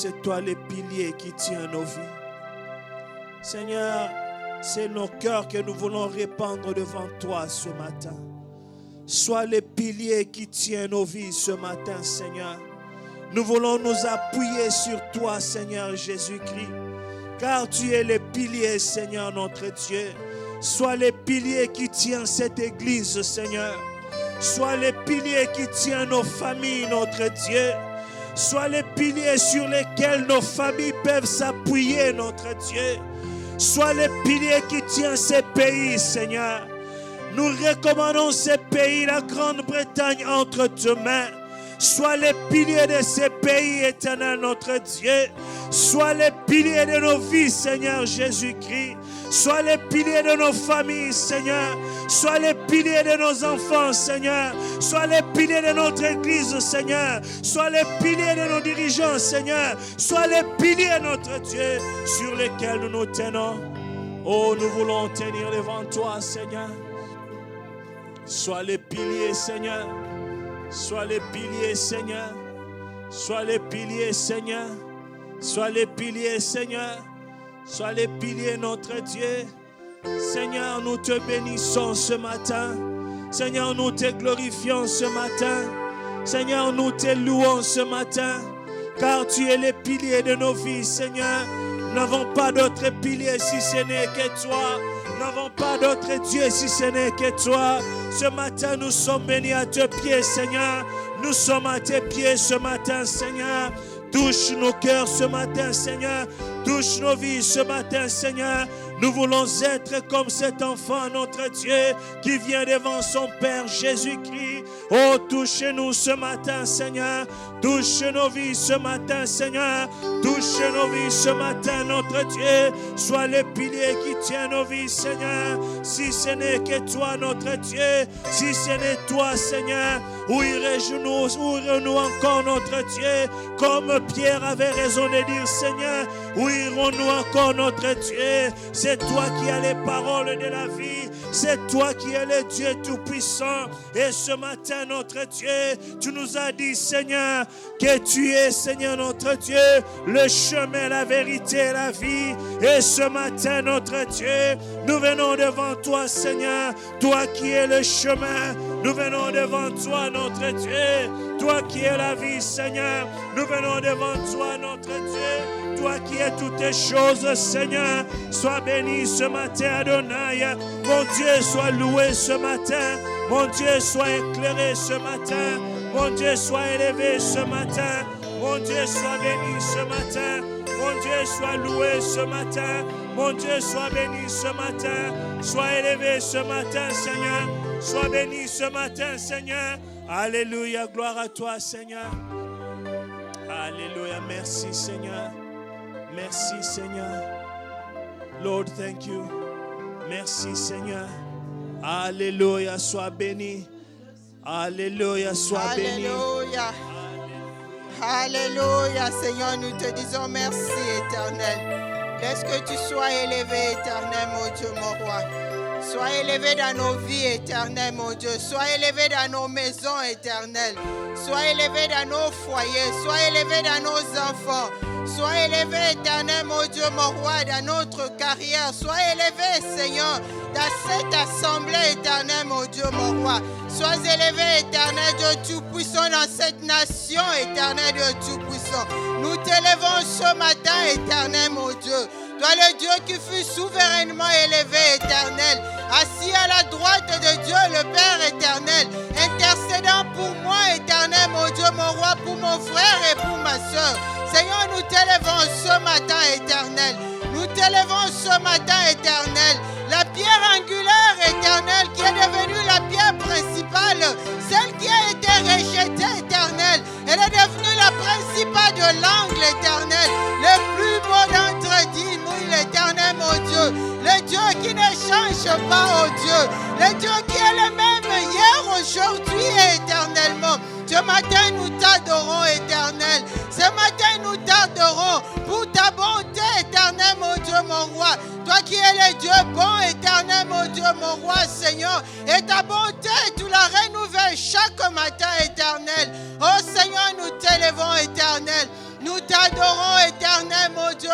c'est toi le pilier qui tient nos vies. Seigneur, c'est nos cœurs que nous voulons répandre devant toi ce matin. Sois le pilier qui tient nos vies ce matin, Seigneur. Nous voulons nous appuyer sur toi, Seigneur Jésus-Christ, car tu es le pilier, Seigneur notre Dieu. Sois le pilier qui tient cette église, Seigneur. Sois le pilier qui tient nos familles, notre Dieu. Sois le pilier sur lesquels nos familles peuvent s'appuyer, notre Dieu. Sois le pilier qui tient ces pays, Seigneur. Nous recommandons ces pays, la Grande-Bretagne, entre tes mains. Sois le pilier de ces pays, éternel notre Dieu. Sois le pilier de nos vies, Seigneur Jésus-Christ. Sois le pilier de nos familles, Seigneur. Sois le pilier de nos enfants, Seigneur. Sois le pilier de notre église, Seigneur. Sois le pilier de nos dirigeants, Seigneur. Sois le pilier, notre Dieu, sur lesquels nous nous tenons. Oh, nous voulons tenir devant toi, Seigneur. Sois le pilier, Seigneur. Sois le pilier, Seigneur. Sois le pilier, Seigneur. Sois le pilier, Seigneur. Sois le pilier, notre Dieu. Seigneur, nous te bénissons ce matin. Seigneur, nous te glorifions ce matin. Seigneur, nous te louons ce matin. Car tu es le pilier de nos vies, Seigneur. Nous n'avons pas d'autre pilier si ce n'est que toi. Nous n'avons pas d'autre Dieu si ce n'est que toi. Ce matin, nous sommes bénis à tes pieds, Seigneur. Nous sommes à tes pieds ce matin, Seigneur. Touche nos cœurs ce matin, Seigneur. Touche nos vies ce matin, Seigneur. Nous voulons être comme cet enfant, notre Dieu, qui vient devant son Père Jésus-Christ. Oh, touchez-nous ce matin, Seigneur. Touche nos vies ce matin, Seigneur. Touche nos vies ce matin, notre Dieu. Sois le pilier qui tient nos vies, Seigneur. Si ce n'est que toi, notre Dieu. Si ce n'est toi, Seigneur. Où irons-nous encore, notre Dieu? Comme Pierre avait raison de dire, Seigneur. Où irons-nous encore, notre Dieu? C'est toi qui as les paroles de la vie. C'est toi qui es le Dieu Tout-Puissant. Et ce matin, notre Dieu, tu nous as dit, Seigneur, que tu es, Seigneur, notre Dieu, le chemin, la vérité et la vie. Et ce matin, notre Dieu, nous venons devant toi, Seigneur, toi qui es le chemin. Nous venons devant toi, notre Dieu, toi qui es la vie, Seigneur. Nous venons devant toi, notre Dieu, toi qui es toutes les choses, Seigneur. Sois béni ce matin, Adonai. Mon Dieu, sois loué ce matin. Mon Dieu, sois éclairé ce matin. Mon Dieu, sois élevé ce matin. Mon Dieu, sois béni ce matin. Mon Dieu, sois loué ce matin. Mon Dieu, sois béni ce matin. Sois élevé ce matin, Seigneur. Sois béni ce matin, Seigneur. Alléluia, gloire à toi, Seigneur. Alléluia, merci, Seigneur. Merci, Seigneur. Lord, thank you. Merci, Seigneur. Alléluia, sois béni. Alléluia, sois béni. Alléluia. Alléluia, Seigneur, nous te disons merci, éternel. Laisse que tu sois élevé, éternel, mon Dieu, mon roi. Sois élevé dans nos vies, éternel, mon Dieu. Sois élevé dans nos maisons, éternel. Sois élevé dans nos foyers. Sois élevé dans nos enfants. Sois élevé, éternel, mon Dieu, mon roi, dans notre carrière. Sois élevé, Seigneur, dans cette assemblée, éternel, mon Dieu, mon roi. Sois élevé, éternel Dieu Tout-Puissant, dans cette nation, éternel Dieu Tout-Puissant. Nous t'élevons ce matin, éternel, mon Dieu. Toi, le Dieu qui fut souverainement élevé, éternel, assis à la droite de Dieu, le Père éternel, intercédant pour moi, éternel, mon Dieu, mon roi, pour mon frère et pour ma soeur. Seigneur, nous t'élevons ce matin, éternel. Nous t'élevons ce matin, éternel. La pierre angulaire, éternelle, qui est devenue la pierre principale, celle qui a été rejetée, éternelle, elle est devenue la principale de l'angle, éternel. Le plus beau d'entre nous, l'éternel, mon Dieu. Le Dieu qui ne change pas, oh Dieu. Le Dieu qui est le même hier, aujourd'hui et éternellement. Ce matin, nous t'adorons, éternel. Ce matin, nous t'adorons pour ta bonté, éternel, mon Dieu, mon roi. Toi qui es le Dieu bon, éternel, mon Dieu, mon roi, Seigneur. Et ta bonté, tu la renouvelles chaque matin, éternel. Oh Seigneur, nous t'élevons, éternel. Nous t'adorons,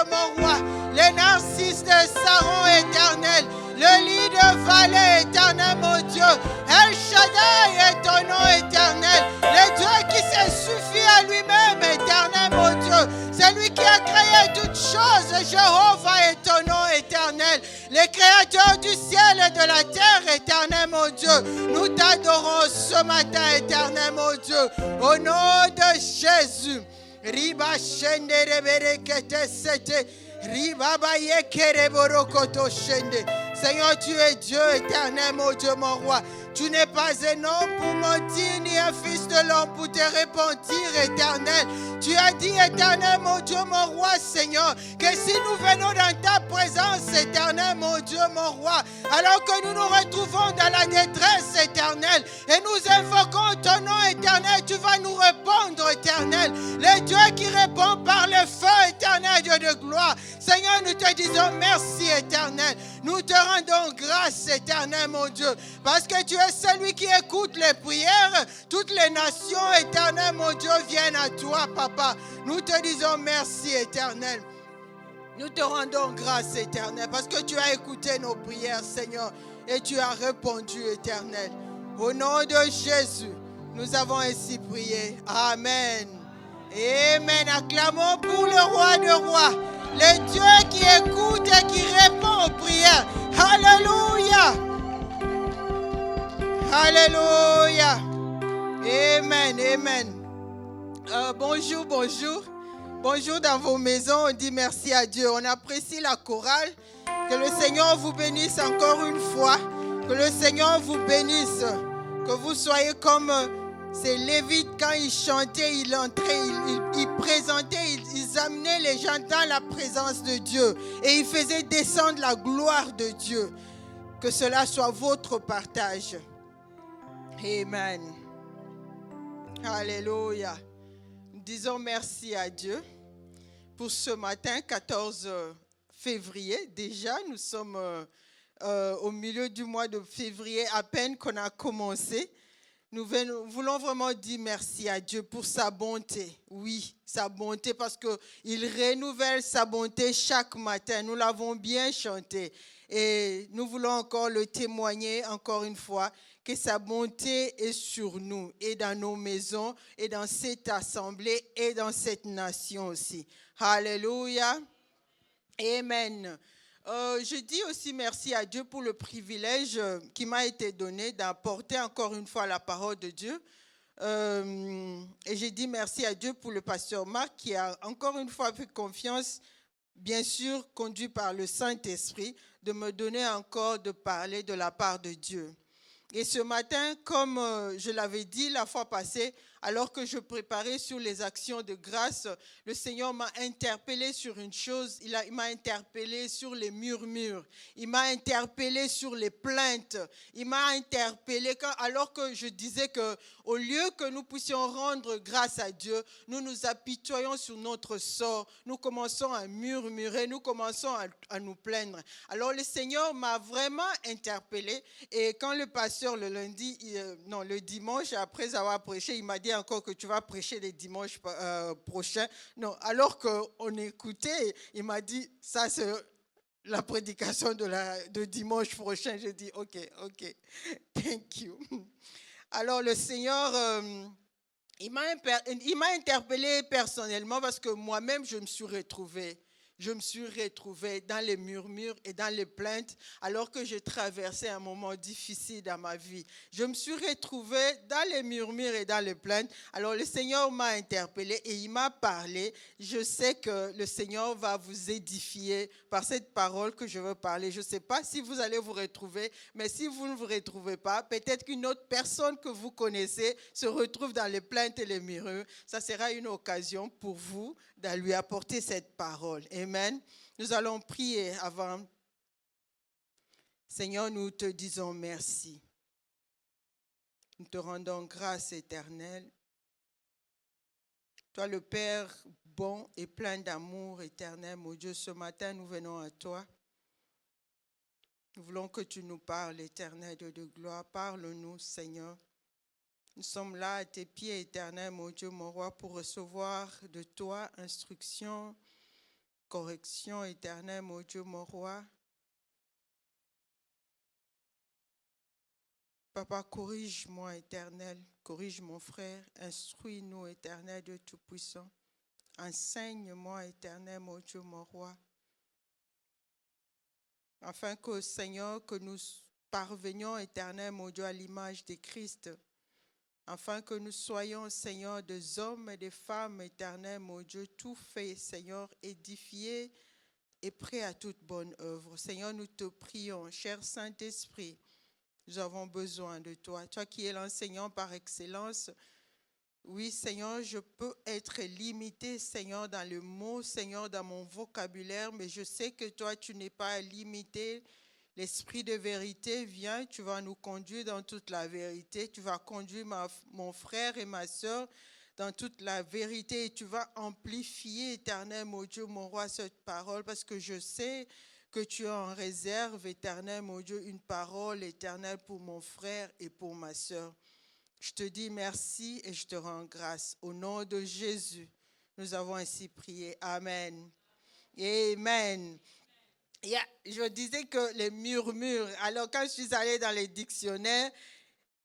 mon roi. Les narcisses de Saron, éternel. Le lit de vallée, éternel, mon Dieu. El Shaddai est ton nom, éternel. Le Dieu qui s'est suffi à lui-même, éternel, mon Dieu. C'est lui qui a créé toutes choses. Jéhovah est ton nom, éternel. Les créateurs du ciel et de la terre, éternel, mon Dieu. Nous t'adorons ce matin, éternel, mon Dieu. Au nom de Jésus. Riba shende rebere kete sete. Riba ba yekere borokoto shende. Seigneur, tu es Dieu éternel, mon Dieu, mon roi. Tu n'es pas un homme pour mentir, ni un fils de l'homme pour te repentir, éternel. Tu as dit, éternel, mon Dieu, mon roi, Seigneur, que si nous venons dans ta présence, éternel, mon Dieu, mon roi, alors que nous nous retrouvons dans la détresse, éternel, et nous invoquons ton nom, éternel, tu vas nous répondre, éternel. Le Dieu qui répond par le feu, éternel, Dieu de gloire. Seigneur, nous te disons merci, éternel. Nous te rendons grâce, éternel, mon Dieu, parce que tu es celui qui écoute les prières. Toutes les nations, éternel, mon Dieu, viennent à toi, papa. Nous te disons merci, éternel. Nous te rendons grâce, éternel, parce que tu as écouté nos prières, Seigneur, et tu as répondu, éternel. Au nom de Jésus, nous avons ainsi prié. Amen. Amen. Acclamons pour le roi de rois, le Dieu qui écoute et qui répond aux prières. Alléluia. Alléluia. Amen. Amen. Bonjour, bonjour. Bonjour dans vos maisons. On dit merci à Dieu. On apprécie la chorale. Que le Seigneur vous bénisse encore une fois. Que le Seigneur vous bénisse. Que vous soyez comme ces Lévites quand ils chantaient, ils entraient, ils présentaient, ils amenaient les gens dans la présence de Dieu. Et ils faisaient descendre la gloire de Dieu. Que cela soit votre partage. Amen. Alléluia. Nous disons merci à Dieu pour ce matin, 14 février. Déjà, nous sommes au milieu du mois de février, à peine qu'on a commencé. Nous voulons vraiment dire merci à Dieu pour sa bonté. Oui, sa bonté, parce qu'il renouvelle sa bonté chaque matin. Nous l'avons bien chanté. Et nous voulons encore le témoigner encore une fois, que sa bonté est sur nous et dans nos maisons et dans cette assemblée et dans cette nation aussi. Alléluia. Amen. Je dis aussi merci à Dieu pour le privilège qui m'a été donné d'apporter encore une fois la parole de Dieu. Et je dis merci à Dieu pour le pasteur Marc qui a encore une fois fait confiance, bien sûr conduit par le Saint-Esprit, de me donner encore de parler de la part de Dieu. Et ce matin, comme je l'avais dit la fois passée, alors que je préparais sur les actions de grâce, le Seigneur m'a interpellé sur une chose, il m'a interpellé sur les murmures, il m'a interpellé sur les plaintes, il m'a interpellé alors que je disais qu'au lieu que nous puissions rendre grâce à Dieu, nous nous apitoyons sur notre sort, nous commençons à murmurer, nous commençons à nous plaindre. Alors le Seigneur m'a vraiment interpellé et quand le pasteur le dimanche, après avoir prêché, il m'a dit encore que tu vas prêcher les dimanches prochains. Non, alors qu'on écoutait, il m'a dit, ça c'est la prédication de dimanche prochain. J'ai dit, ok, thank you. Alors le Seigneur, il m'a interpellé personnellement parce que moi-même, je me suis retrouvée dans les murmures et dans les plaintes alors que j'ai traversé un moment difficile dans ma vie. Je me suis retrouvée dans les murmures et dans les plaintes. Alors le Seigneur m'a interpellé et il m'a parlé. Je sais que le Seigneur va vous édifier par cette parole que je veux parler. Je ne sais pas si vous allez vous retrouver, mais si vous ne vous retrouvez pas, peut-être qu'une autre personne que vous connaissez se retrouve dans les plaintes et les murmures. Ça sera une occasion pour vous de lui apporter cette parole. Amen. Nous allons prier avant. Seigneur, nous te disons merci. Nous te rendons grâce éternelle. Toi, le Père bon et plein d'amour éternel, mon Dieu, ce matin, nous venons à toi. Nous voulons que tu nous parles, éternel Dieu de gloire. Parle-nous, Seigneur. Nous sommes là à tes pieds, éternel, mon Dieu, mon roi, pour recevoir de toi instruction, correction, Éternel, mon Dieu, mon roi. Papa, corrige-moi, Éternel, corrige mon frère, instruis-nous, Éternel, Dieu Tout-Puissant. Enseigne-moi, Éternel, mon Dieu, mon roi, afin que, Seigneur, que nous parvenions, Éternel, mon Dieu, à l'image de Christ, afin que nous soyons, Seigneur, des hommes et des femmes, Éternel, mon Dieu, tout fait, Seigneur, édifiés et prêts à toute bonne œuvre. Seigneur, nous te prions, cher Saint-Esprit, nous avons besoin de toi. Toi qui es l'enseignant par excellence. Oui, Seigneur, je peux être limité, Seigneur, dans le mot, Seigneur, dans mon vocabulaire, mais je sais que toi, tu n'es pas limité. L'Esprit de vérité vient, tu vas nous conduire dans toute la vérité. Tu vas conduire mon frère et ma soeur dans toute la vérité et tu vas amplifier, Éternel, mon Dieu, mon roi, cette parole parce que je sais que tu as en réserve, Éternel, mon Dieu, une parole éternelle pour mon frère et pour ma soeur. Je te dis merci et je te rends grâce. Au nom de Jésus, nous avons ainsi prié. Amen. Amen. Je disais que les murmures, alors quand je suis allée dans les dictionnaires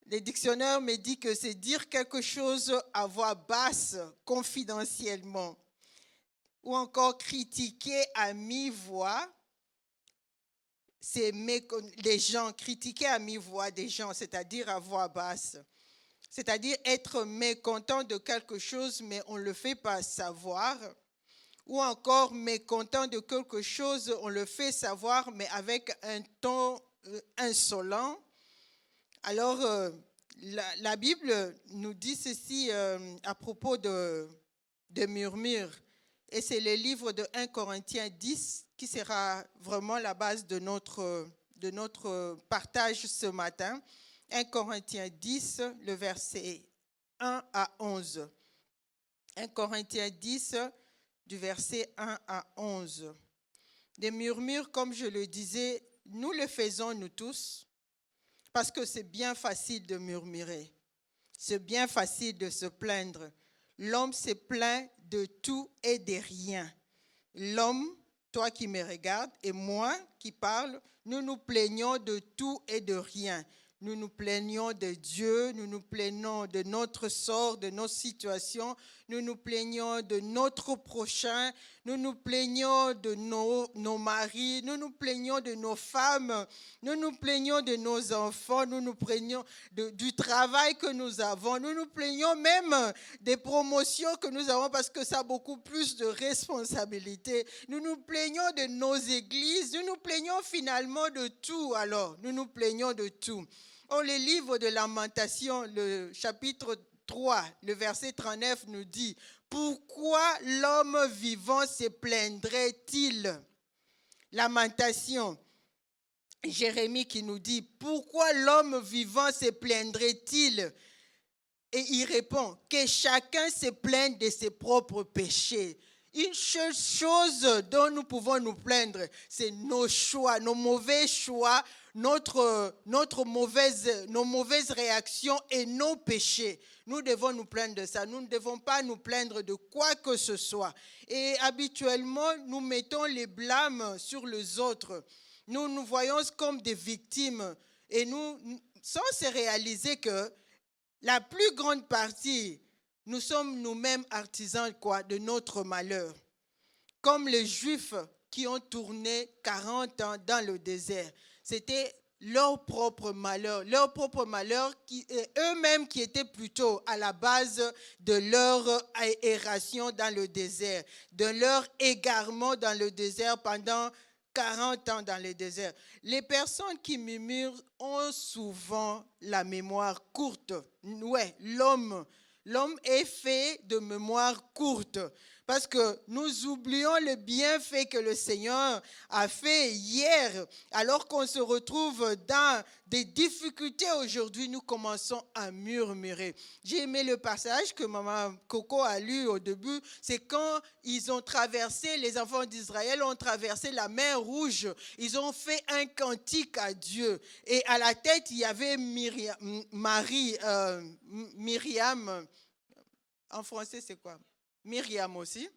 me disent que c'est dire quelque chose à voix basse, confidentiellement, ou encore critiquer à mi-voix. C'est les gens, critiquer à mi-voix des gens, c'est-à-dire à voix basse. C'est-à-dire être mécontent de quelque chose, mais on ne le fait pas savoir. Ou encore mécontent de quelque chose, on le fait savoir, mais avec un ton insolent. Alors, la Bible nous dit ceci à propos de murmures. Et c'est le livre de 1 Corinthiens 10 qui sera vraiment la base de notre partage ce matin. 1 Corinthiens 10, le verset 1 à 11. 1 Corinthiens 10, du verset 1 à 11. Des murmures, comme je le disais, nous le faisons nous tous, parce que c'est bien facile de murmurer. C'est bien facile de se plaindre. L'homme se plaint de tout et de rien. L'homme, toi qui me regardes, et moi qui parle, nous nous plaignons de tout et de rien. Nous nous plaignons de Dieu, nous nous plaignons de notre sort, de nos situations, nous nous plaignons de notre prochain, nous nous plaignons de nos maris, nous nous plaignons de nos femmes, nous nous plaignons de nos enfants, nous nous plaignons du travail que nous avons, nous nous plaignons même des promotions que nous avons parce que ça a beaucoup plus de responsabilités. Nous nous plaignons de nos églises, nous nous plaignons finalement de tout alors, nous nous plaignons de tout. Le livre de Lamentation, le chapitre 3, le verset 39 nous dit « Pourquoi l'homme vivant se plaindrait-il » Lamentation, Jérémie qui nous dit « Pourquoi l'homme vivant se plaindrait-il » Et il répond « Que chacun se plaigne de ses propres péchés ». Une seule chose dont nous pouvons nous plaindre, c'est nos choix, nos mauvais choix, nos mauvaises réactions et nos péchés. Nous devons nous plaindre de ça. Nous ne devons pas nous plaindre de quoi que ce soit. Et habituellement, nous mettons les blâmes sur les autres. Nous nous voyons comme des victimes. Et nous, sans se réaliser que la plus grande partie, nous sommes nous-mêmes artisans de notre malheur. Comme les Juifs qui ont tourné 40 ans dans le désert. C'était leur propre malheur eux-mêmes qui étaient plutôt à la base de leur erration dans le désert, de leur égarement dans le désert pendant 40 ans dans le désert. Les personnes qui murmurent ont souvent la mémoire courte. Ouais, l'homme est fait de mémoire courte parce que nous oublions le bienfait que le Seigneur a fait hier. Alors qu'on se retrouve dans des difficultés aujourd'hui, nous commençons à murmurer. J'ai aimé le passage que Maman Coco a lu au début. C'est quand ils ont traversé, les enfants d'Israël ont traversé la mer Rouge. Ils ont fait un cantique à Dieu. Et à la tête, il y avait Myriam. En français, c'est quoi? Myriam aussi.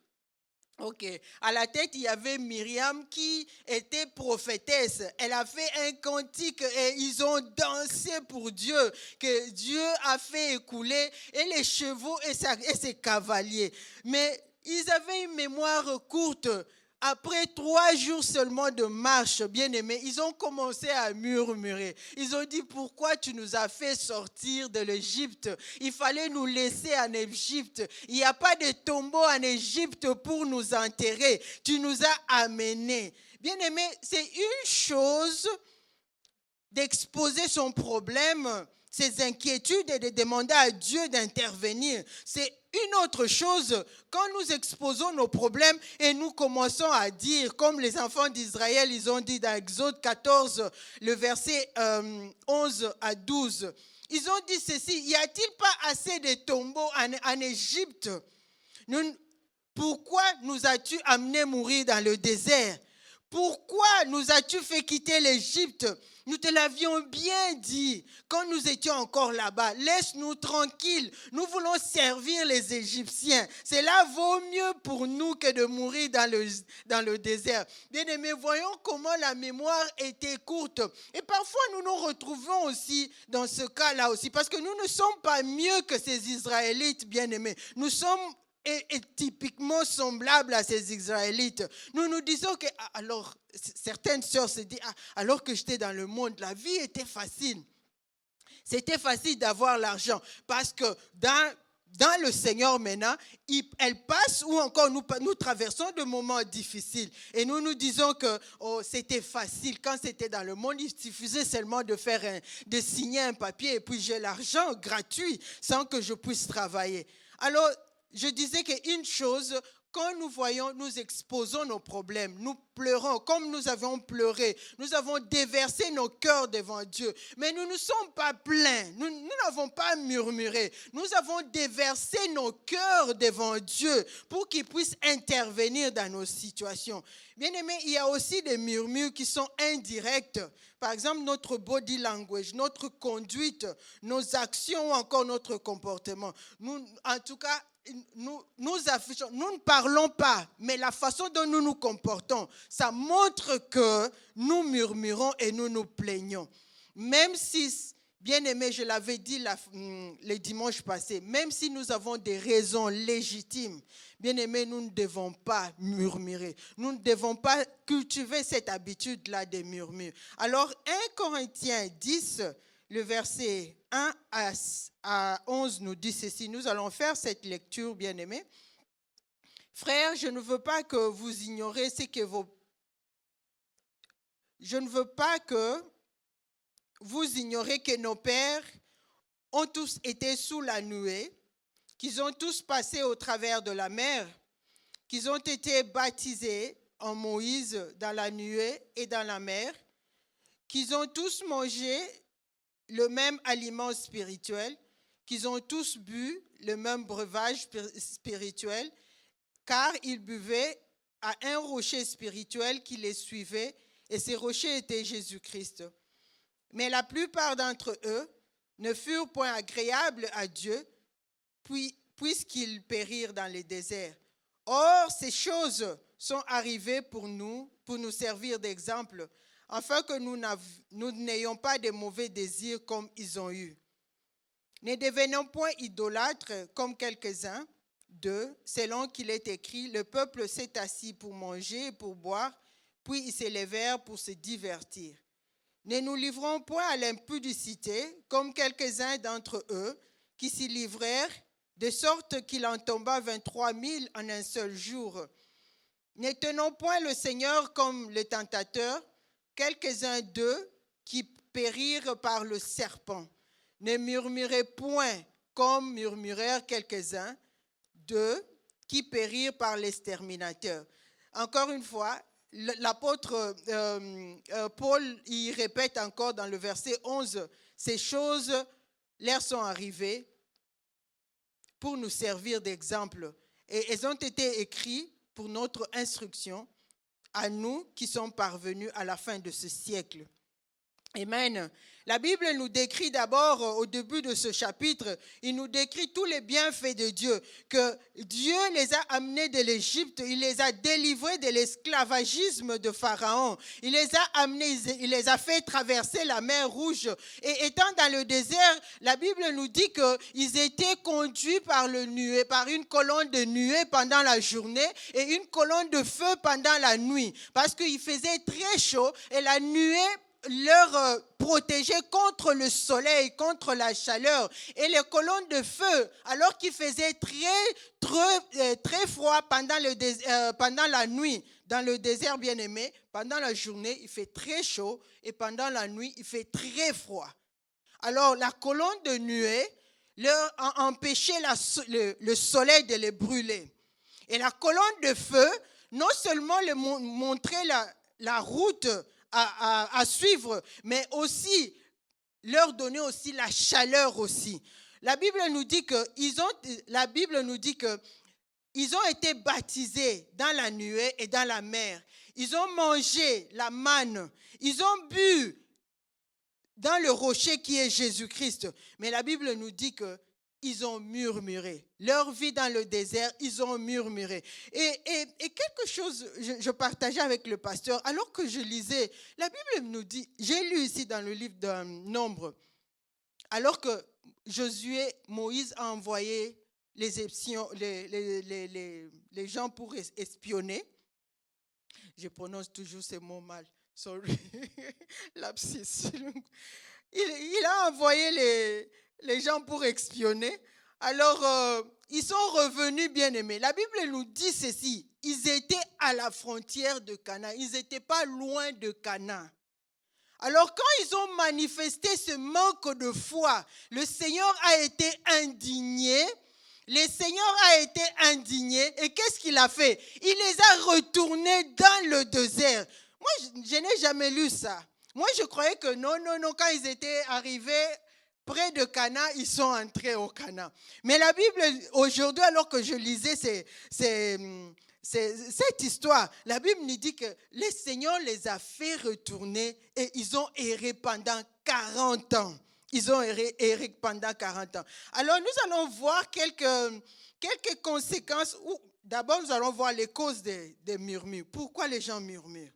Ok. À la tête, il y avait Myriam qui était prophétesse. Elle a fait un cantique et ils ont dansé pour Dieu, que Dieu a fait écouler, et les chevaux et ses cavaliers. Mais ils avaient une mémoire courte. Après 3 jours seulement de marche, bien-aimés, ils ont commencé à murmurer. Ils ont dit, pourquoi tu nous as fait sortir de l'Égypte? Il fallait nous laisser en Égypte. Il n'y a pas de tombeau en Égypte pour nous enterrer. Tu nous as amenés. Bien-aimés, c'est une chose d'exposer son problème, ses inquiétudes et de demander à Dieu d'intervenir. C'est une autre chose quand nous exposons nos problèmes et nous commençons à dire, comme les enfants d'Israël, ils ont dit dans Exode 14, le verset 11 à 12, ils ont dit ceci, y a-t-il pas assez de tombeaux en Égypte? Pourquoi nous as-tu amenés mourir dans le désert? Pourquoi nous as-tu fait quitter l'Égypte? Nous te l'avions bien dit quand nous étions encore là-bas. Laisse-nous tranquilles. Nous voulons servir les Égyptiens. Cela vaut mieux pour nous que de mourir dans le désert. Bien-aimés, voyons comment la mémoire était courte. Et parfois, nous nous retrouvons aussi dans ce cas-là aussi. Parce que nous ne sommes pas mieux que ces Israélites, bien-aimés. Nous sommes est typiquement semblable à ces Israélites. Nous nous disons que, alors, certaines sœurs se disent, alors que j'étais dans le monde, la vie était facile. C'était facile d'avoir l'argent parce que dans le Seigneur maintenant, elle passe ou encore nous traversons de moments difficiles. Et nous nous disons que c'était facile. Quand c'était dans le monde, il suffisait seulement de signer un papier et puis j'ai l'argent gratuit sans que je puisse travailler. Alors, je disais qu'une chose, quand nous voyons, nous exposons nos problèmes, nous pleurons, comme nous avons pleuré, nous avons déversé nos cœurs devant Dieu, mais nous ne sommes pas pleins, nous n'avons pas murmuré, nous avons déversé nos cœurs devant Dieu pour qu'il puisse intervenir dans nos situations. Bien aimé, il y a aussi des murmures qui sont indirects. Par exemple, notre body language, notre conduite, nos actions ou encore notre comportement. En tout cas, nous affichons, nous ne parlons pas, mais la façon dont nous nous comportons, ça montre que nous murmurons et nous nous plaignons. Même si, bien aimé, je l'avais dit le dimanche passé, même si nous avons des raisons légitimes, bien aimé, nous ne devons pas murmurer. Nous ne devons pas cultiver cette habitude-là de murmure. Alors, 1 Corinthiens 10, le verset 1 à 11 nous dit ceci. Nous allons faire cette lecture, bien-aimés. Frères, je ne veux pas que vous ignoriez Je ne veux pas que vous ignoriez que nos pères ont tous été sous la nuée, qu'ils ont tous passé au travers de la mer, qu'ils ont été baptisés en Moïse dans la nuée et dans la mer, qu'ils ont tous mangé le même aliment spirituel, qu'ils ont tous bu le même breuvage spirituel, car ils buvaient à un rocher spirituel qui les suivait, et ce rocher était Jésus-Christ. Mais la plupart d'entre eux ne furent point agréables à Dieu, puisqu'ils périrent dans les déserts. Or, ces choses sont arrivées pour nous servir d'exemple, afin que nous n'ayons pas de mauvais désirs comme ils ont eu. Ne devenons point idolâtres comme quelques-uns d'eux, selon qu'il est écrit, le peuple s'est assis pour manger et pour boire, puis ils s'élevèrent pour se divertir. Ne nous livrons point à l'impudicité, comme quelques-uns d'entre eux, qui s'y livrèrent, de sorte qu'il en tomba 23 000 en un seul jour. Ne tenons point le Seigneur comme le tentateur, quelques-uns d'eux qui périrent par le serpent. Ne murmurez point comme murmurèrent quelques-uns d'eux qui périrent par l'exterminateur. Encore une fois, l'apôtre Paul, il répète encore dans le verset 11, ces choses leur sont arrivées pour nous servir d'exemple. Et elles ont été écrites pour notre instruction, à nous qui sommes parvenus à la fin de ce siècle. Amen. La Bible nous décrit d'abord, au début de ce chapitre, il nous décrit tous les bienfaits de Dieu, que Dieu les a amenés de l'Égypte, il les a délivrés de l'esclavagisme de Pharaon, il les a amenés, il les a fait traverser la mer Rouge. Et étant dans le désert, la Bible nous dit qu'ils étaient conduits par le nuée, par une colonne de nuée pendant la journée et une colonne de feu pendant la nuit, parce qu'il faisait très chaud et la nuée leur protéger contre le soleil, contre la chaleur. Et les colonnes de feu, alors qu'il faisait très froid pendant la nuit, dans le désert bien-aimé, pendant la journée, il fait très chaud et pendant la nuit, il fait très froid. Alors, la colonne de nuée leur a empêché le soleil de les brûler. Et la colonne de feu, non seulement leur montrait la route à suivre, mais aussi leur donner aussi la chaleur aussi. La Bible nous dit qu'ils ont été baptisés dans la nuée et dans la mer. Ils ont mangé la manne. Ils ont bu dans le rocher qui est Jésus-Christ. Mais la Bible nous dit qu'ils ont murmuré. Leur vie dans le désert, ils ont murmuré. Et quelque chose, je partageais avec le pasteur, alors que je lisais, la Bible nous dit, j'ai lu ici dans le livre de Nombre, alors que Josué, Moïse a envoyé les gens pour espionner. Je prononce toujours ces mots mal. Sorry. Lapsus. Il a envoyé les gens pour espionner. Alors, ils sont revenus bien-aimés. La Bible nous dit ceci. Ils étaient à la frontière de Canaan. Ils n'étaient pas loin de Canaan. Alors, quand ils ont manifesté ce manque de foi, le Seigneur a été indigné. Le Seigneur a été indigné. Et qu'est-ce qu'il a fait? Il les a retournés dans le désert. Moi, je n'ai jamais lu ça. Moi, je croyais que non, quand ils étaient arrivés près de Canaan, ils sont entrés au Canaan. Mais la Bible, aujourd'hui, alors que je lisais cette histoire, la Bible nous dit que le Seigneur les a fait retourner et ils ont erré pendant 40 ans. Ils ont erré pendant 40 ans. Alors, nous allons voir quelques conséquences. D'abord, nous allons voir les causes des murmures. Pourquoi les gens murmurent?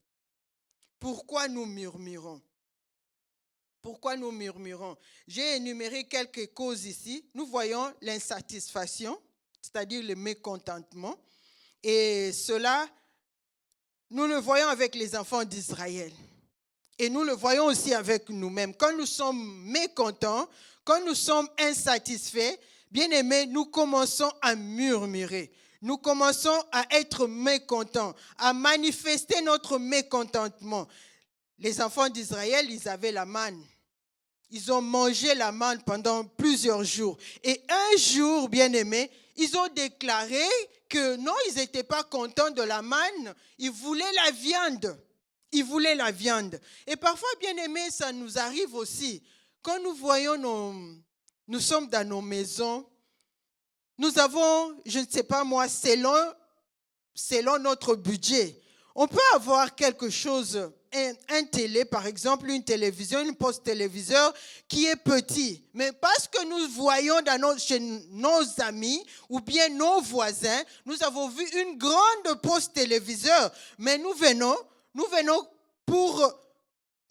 Pourquoi nous murmurons? Pourquoi nous murmurons? J'ai énuméré quelques causes ici. Nous voyons l'insatisfaction, c'est-à-dire le mécontentement. Et cela, nous le voyons avec les enfants d'Israël. Et nous le voyons aussi avec nous-mêmes. Quand nous sommes mécontents, quand nous sommes insatisfaits, bien-aimés, nous commençons à murmurer. Nous commençons à être mécontents, à manifester notre mécontentement. Les enfants d'Israël, ils avaient la manne. Ils ont mangé la manne pendant plusieurs jours. Et un jour, bien-aimés, ils ont déclaré que non, ils n'étaient pas contents de la manne. Ils voulaient la viande. Ils voulaient la viande. Et parfois, bien-aimés, ça nous arrive aussi. Quand nous voyons nous sommes dans nos maisons, nous avons, je ne sais pas moi, selon notre budget, on peut avoir quelque chose, un télé, par exemple, une télévision, une poste téléviseur qui est petit. Mais parce que nous voyons chez nos amis ou bien nos voisins, nous avons vu une grande poste téléviseur. Mais nous venons pour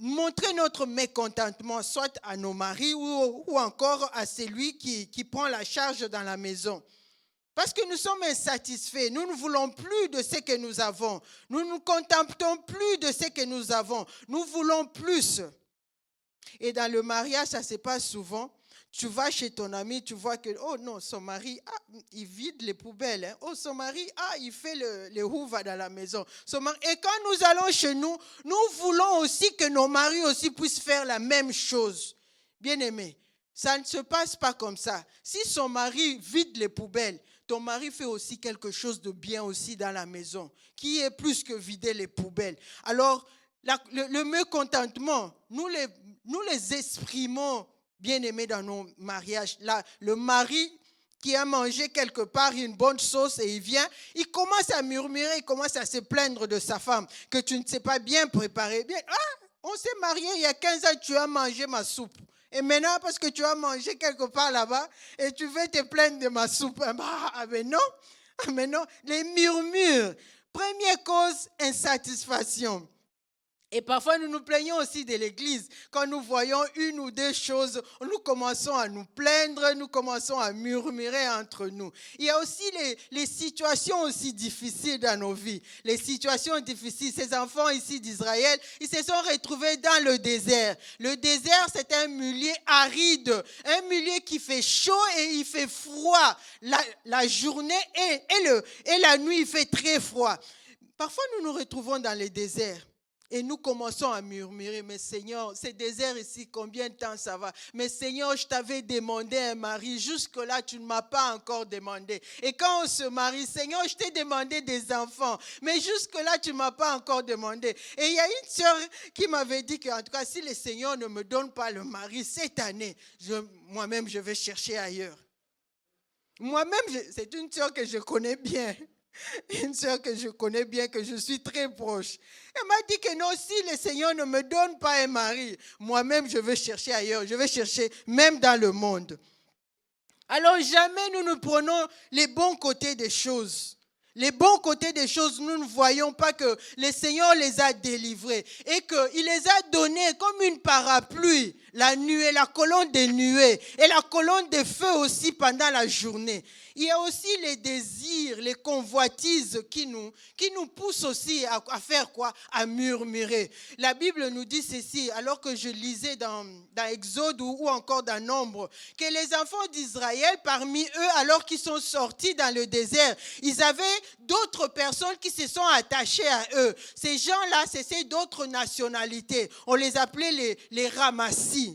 montrer notre mécontentement, soit à nos maris ou encore à celui qui prend la charge dans la maison. Parce que nous sommes insatisfaits, nous ne voulons plus de ce que nous avons. Nous ne nous contentons plus de ce que nous avons. Nous voulons plus. Et dans le mariage, ça se passe souvent. Tu vas chez ton ami, tu vois que, oh non, son mari, il vide les poubelles. Hein. Oh, son mari, il fait le hoover dans la maison. Et quand nous allons chez nous, nous voulons aussi que nos maris aussi puissent faire la même chose. Bien-aimé, ça ne se passe pas comme ça. Si son mari vide les poubelles, ton mari fait aussi quelque chose de bien aussi dans la maison, qui est plus que vider les poubelles. Alors, le mécontentement, nous les exprimons, bien-aimés, dans nos mariages. Là, le mari qui a mangé quelque part une bonne sauce et il vient, il commence à murmurer, il commence à se plaindre de sa femme, que tu ne sais pas bien préparer. Bien, On s'est marié il y a 15 ans, tu as mangé ma soupe. Et maintenant, parce que tu as mangé quelque part là-bas, et tu veux te plaindre de ma soupe. Mais non, les murmures. Première cause, insatisfaction. Et parfois, nous nous plaignons aussi de l'église. Quand nous voyons une ou deux choses, nous commençons à nous plaindre, nous commençons à murmurer entre nous. Il y a aussi les situations aussi difficiles dans nos vies. Les situations difficiles. Ces enfants ici d'Israël, ils se sont retrouvés dans le désert. Le désert, c'est un milieu aride, un milieu qui fait chaud et il fait froid. La journée et la nuit, il fait très froid. Parfois, nous nous retrouvons dans le désert. Et nous commençons à murmurer, mais Seigneur, ce désert ici, combien de temps ça va? Mais Seigneur, je t'avais demandé un mari, jusque-là, tu ne m'as pas encore demandé. Et quand on se marie, Seigneur, je t'ai demandé des enfants, mais jusque-là, tu ne m'as pas encore demandé. Et il y a une sœur qui m'avait dit qu'en tout cas, si le Seigneur ne me donne pas le mari cette année, moi-même, je vais chercher ailleurs. Moi-même, c'est une sœur que je connais bien. Une sœur que je connais bien, que je suis très proche. Elle m'a dit que non, si le Seigneur ne me donne pas un mari, moi-même je vais chercher ailleurs, je vais chercher même dans le monde. Alors jamais nous ne prenons les bons côtés des choses. Les bons côtés des choses, nous ne voyons pas que le Seigneur les a délivrés et qu'il les a donnés comme une parapluie, la nuée, la colonne des nuées et la colonne de feu aussi pendant la journée. Il y a aussi les désirs, les convoitises qui nous poussent aussi à faire quoi? À murmurer. La Bible nous dit ceci, alors que je lisais dans Exode ou encore dans Nombre, que les enfants d'Israël, parmi eux, alors qu'ils sont sortis dans le désert, ils avaient d'autres personnes qui se sont attachées à eux. Ces gens-là, c'est d'autres nationalités. On les appelait les ramassis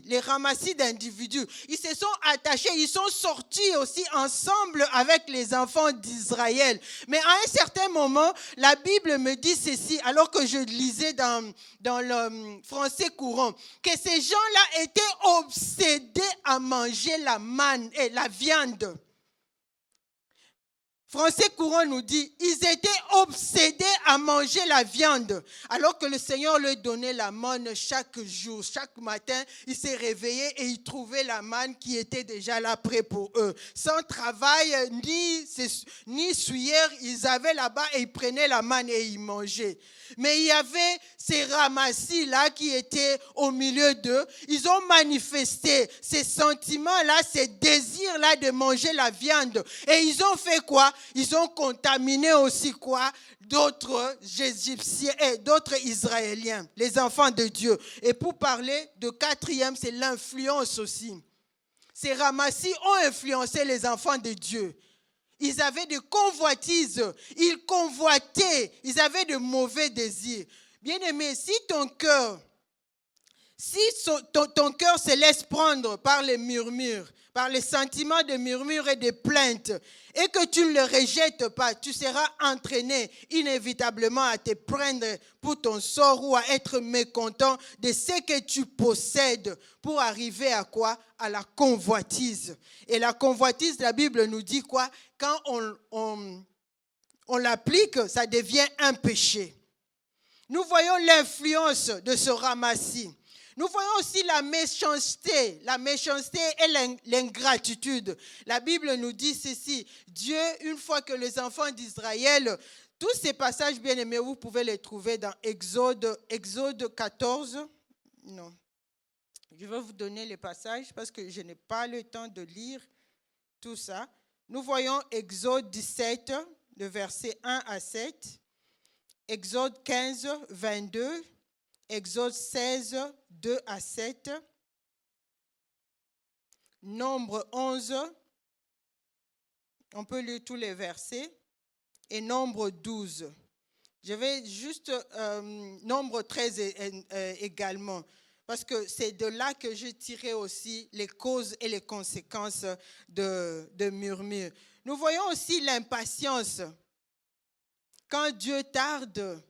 d'individus. Ils se sont attachés, ils sont sortis aussi ensemble avec les enfants d'Israël. Mais à un certain moment, la Bible me dit ceci, alors que je lisais dans le français courant, que ces gens-là étaient obsédés à manger la manne et la viande. Français courant nous dit, ils étaient obsédés à manger la viande, alors que le Seigneur leur donnait la manne chaque jour. Chaque matin, ils se réveillaient et ils trouvaient la manne qui était déjà là près pour eux. Sans travail, ni sueur, ils avaient là-bas et ils prenaient la manne et ils mangeaient. Mais il y avait ces ramassis-là qui étaient au milieu d'eux. Ils ont manifesté ces sentiments-là, ces désirs-là de manger la viande. Et ils ont fait quoi? Ils ont contaminé aussi quoi? D'autres Égyptiens et d'autres Israéliens, les enfants de Dieu. Et pour parler de quatrième, c'est l'influence aussi. Ces ramassis ont influencé les enfants de Dieu. Ils avaient des convoitises, ils convoitaient, ils avaient de mauvais désirs. Bien-aimé, si ton cœur se laisse prendre par les murmures, par les sentiments de murmures et de plaintes, et que tu ne le rejettes pas, tu seras entraîné inévitablement à te prendre pour ton sort ou à être mécontent de ce que tu possèdes pour arriver à quoi? À la convoitise. Et la convoitise, la Bible nous dit quoi? Quand on l'applique, ça devient un péché. Nous voyons l'influence de ce ramassis. Nous voyons aussi la méchanceté et l'ingratitude. La Bible nous dit ceci, Dieu, une fois que les enfants d'Israël, tous ces passages bien aimés, vous pouvez les trouver dans Exode 14. Non, je vais vous donner les passages parce que je n'ai pas le temps de lire tout ça. Nous voyons Exode 17, le verset 1 à 7, Exode 15, 22, Exode 16, 2 à 7, Nombre 11, on peut lire tous les versets, et Nombre 12. Je vais juste Nombre 13 également, parce que c'est de là que j'ai tiré aussi les causes et les conséquences de murmures. Nous voyons aussi l'impatience. Quand Dieu tarde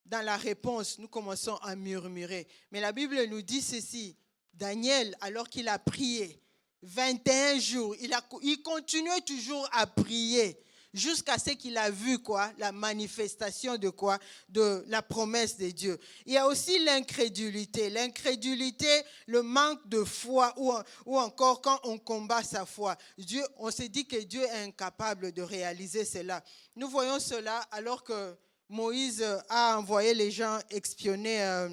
dans la réponse, nous commençons à murmurer. Mais la Bible nous dit ceci. Daniel, alors qu'il a prié 21 jours, il continuait toujours à prier. jusqu'à ce qu'il a vu quoi? La manifestation de quoi? De la promesse de Dieu. Il y a aussi l'incrédulité. L'incrédulité, le manque de foi ou encore quand on combat sa foi. Dieu, on se dit que Dieu est incapable de réaliser cela. Nous voyons cela alors que Moïse a envoyé les gens espionner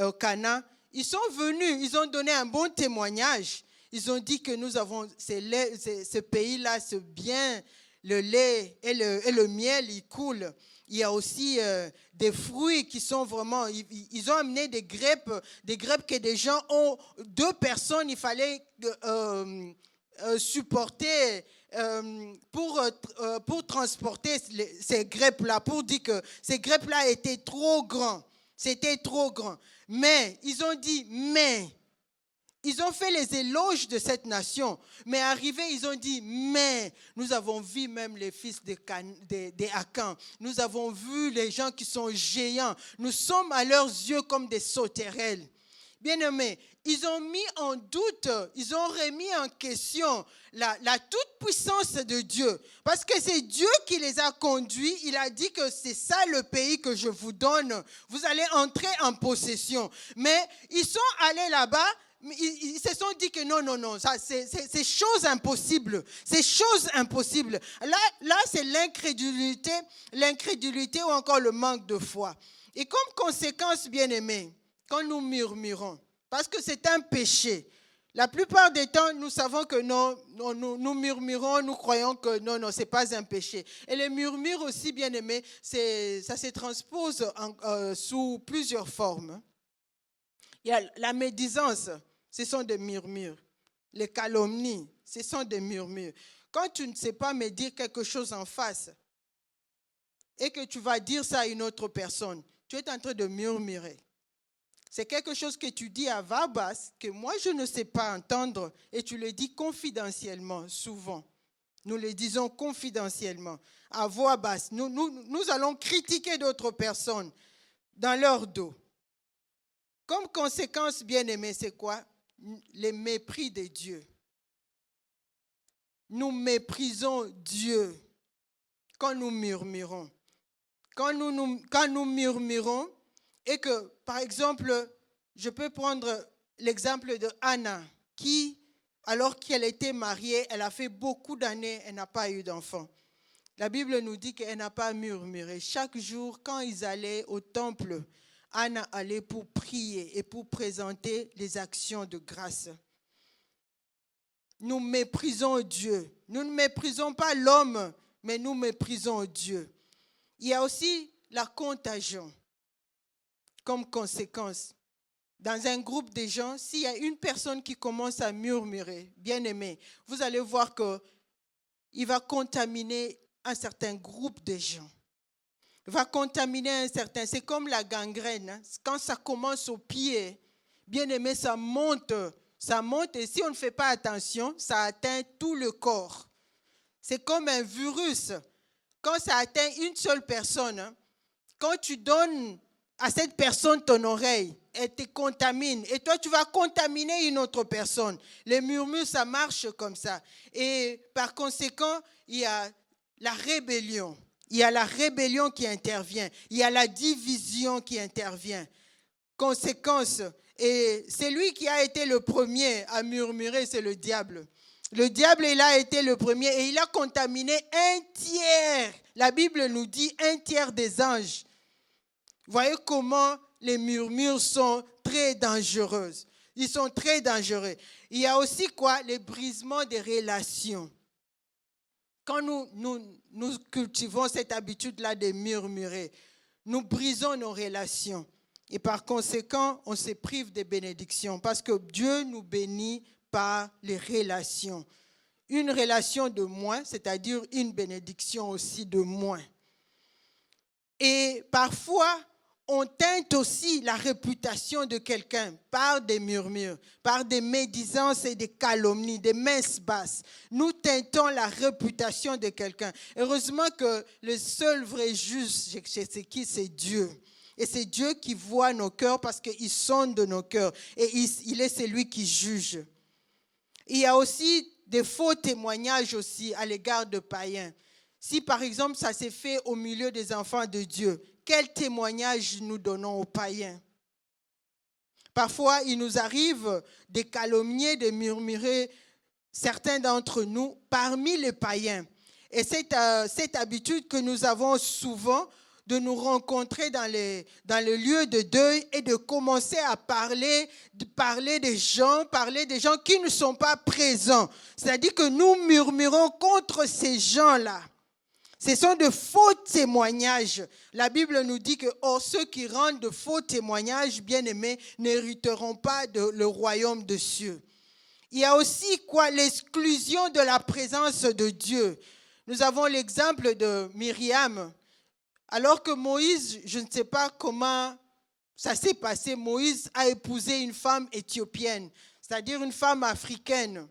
au Canaan. Ils sont venus, ils ont donné un bon témoignage. Ils ont dit que nous avons ce pays-là, c'est bien, le lait et le miel, il coule. Il y a aussi des fruits qui sont vraiment... Ils ont amené des grapes que des gens ont... 2 personnes, il fallait supporter pour transporter ces grapes-là, pour dire que ces grapes-là étaient trop grands. C'était trop grand. Mais, ils ont dit, mais... Ils ont fait les éloges de cette nation, mais arrivés, ils ont dit, mais nous avons vu même les fils des Akan, nous avons vu les gens qui sont géants, nous sommes à leurs yeux comme des sauterelles. Bien-aimés, ils ont mis en doute, ils ont remis en question la toute-puissance de Dieu, parce que c'est Dieu qui les a conduits. Il a dit que c'est ça le pays que je vous donne, vous allez entrer en possession. Mais ils sont allés là-bas, ils se sont dit que non, ça, c'est chose impossible. C'est chose impossible. Là, c'est l'incrédulité ou encore le manque de foi. Et comme conséquence, bien-aimés, quand nous murmurons, parce que c'est un péché, la plupart des temps, nous savons que nous murmurons, nous croyons que non, ce n'est pas un péché. Et les murmures aussi, bien-aimés, ça se transpose sous plusieurs formes. Il y a la médisance. Ce sont des murmures. Les calomnies, ce sont des murmures. Quand tu ne sais pas me dire quelque chose en face et que tu vas dire ça à une autre personne, tu es en train de murmurer. C'est quelque chose que tu dis à voix basse, que moi je ne sais pas entendre, et tu le dis confidentiellement, souvent. Nous le disons confidentiellement, à voix basse. Nous allons critiquer d'autres personnes dans leur dos. Comme conséquence, bien-aimés, c'est quoi? Les mépris de Dieu. Nous méprisons Dieu quand nous murmurons. Quand nous murmurons et que, par exemple, je peux prendre l'exemple de Anna qui, alors qu'elle était mariée, elle a fait beaucoup d'années, elle n'a pas eu d'enfant. La Bible nous dit qu'elle n'a pas murmuré. Chaque jour, quand ils allaient au temple, Anna allait pour prier et pour présenter les actions de grâce. Nous méprisons Dieu. Nous ne méprisons pas l'homme, mais nous méprisons Dieu. Il y a aussi la contagion comme conséquence. Dans un groupe de gens, s'il y a une personne qui commence à murmurer, bien aimé, vous allez voir qu'il va contaminer un certain groupe de gens. Va contaminer un certain... C'est comme la gangrène. Hein? Quand ça commence au pied, bien aimé, ça monte et si on ne fait pas attention, ça atteint tout le corps. C'est comme un virus. Quand ça atteint une seule personne, hein, quand tu donnes à cette personne ton oreille, elle te contamine et toi tu vas contaminer une autre personne. Les murmures, ça marche comme ça. Et par conséquent, il y a la rébellion. Il y a la rébellion qui intervient. Il y a la division qui intervient. Conséquence, et celui qui a été le premier à murmurer, c'est le diable. Le diable, il a été le premier et il a contaminé un tiers. La Bible nous dit un tiers des anges. Vous voyez comment les murmures sont très dangereuses. Ils sont très dangereux. Il y a aussi quoi? Les brisements des relations. Quand nous cultivons cette habitude-là de murmurer, nous brisons nos relations. Et par conséquent, on se prive des bénédictions parce que Dieu nous bénit par les relations. Une relation de moins, c'est-à-dire une bénédiction aussi de moins. Et parfois, on teinte aussi la réputation de quelqu'un par des murmures, par des médisances et des calomnies, des messes basses. Nous teintons la réputation de quelqu'un. Heureusement que le seul vrai juge, c'est qui? C'est Dieu. Et c'est Dieu qui voit nos cœurs parce qu'il sonde nos cœurs. Et il est celui qui juge. Il y a aussi des faux témoignages aussi à l'égard de païens. Si par exemple ça s'est fait au milieu des enfants de Dieu, quel témoignage nous donnons aux païens? Parfois, il nous arrive de calomnier, de murmurer certains d'entre nous parmi les païens. Et cette habitude que nous avons souvent de nous rencontrer dans les lieux de deuil et de commencer à parler des gens qui ne sont pas présents. C'est-à-dire que nous murmurons contre ces gens-là. Ce sont de faux témoignages. La Bible nous dit que ceux qui rendent de faux témoignages, bien-aimés, n'hériteront pas le royaume de cieux. Il y a aussi l'exclusion de la présence de Dieu. Nous avons l'exemple de Myriam. Alors que Moïse, je ne sais pas comment ça s'est passé, Moïse a épousé une femme éthiopienne, c'est-à-dire une femme africaine.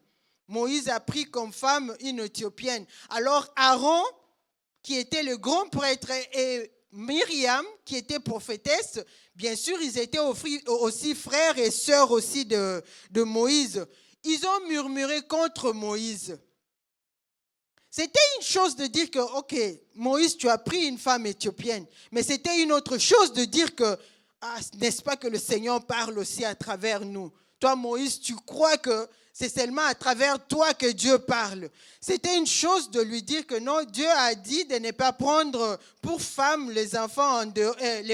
Moïse a pris comme femme une éthiopienne. Alors Aaron, qui était le grand prêtre, et Myriam, qui était prophétesse, bien sûr, ils étaient aussi frères et sœurs aussi de Moïse. Ils ont murmuré contre Moïse. C'était une chose de dire que, ok, Moïse, tu as pris une femme éthiopienne. Mais c'était une autre chose de dire que, n'est-ce pas que le Seigneur parle aussi à travers nous? Toi, Moïse, tu crois que c'est seulement à travers toi que Dieu parle. C'était une chose de lui dire que non, Dieu a dit de ne pas prendre pour femmes les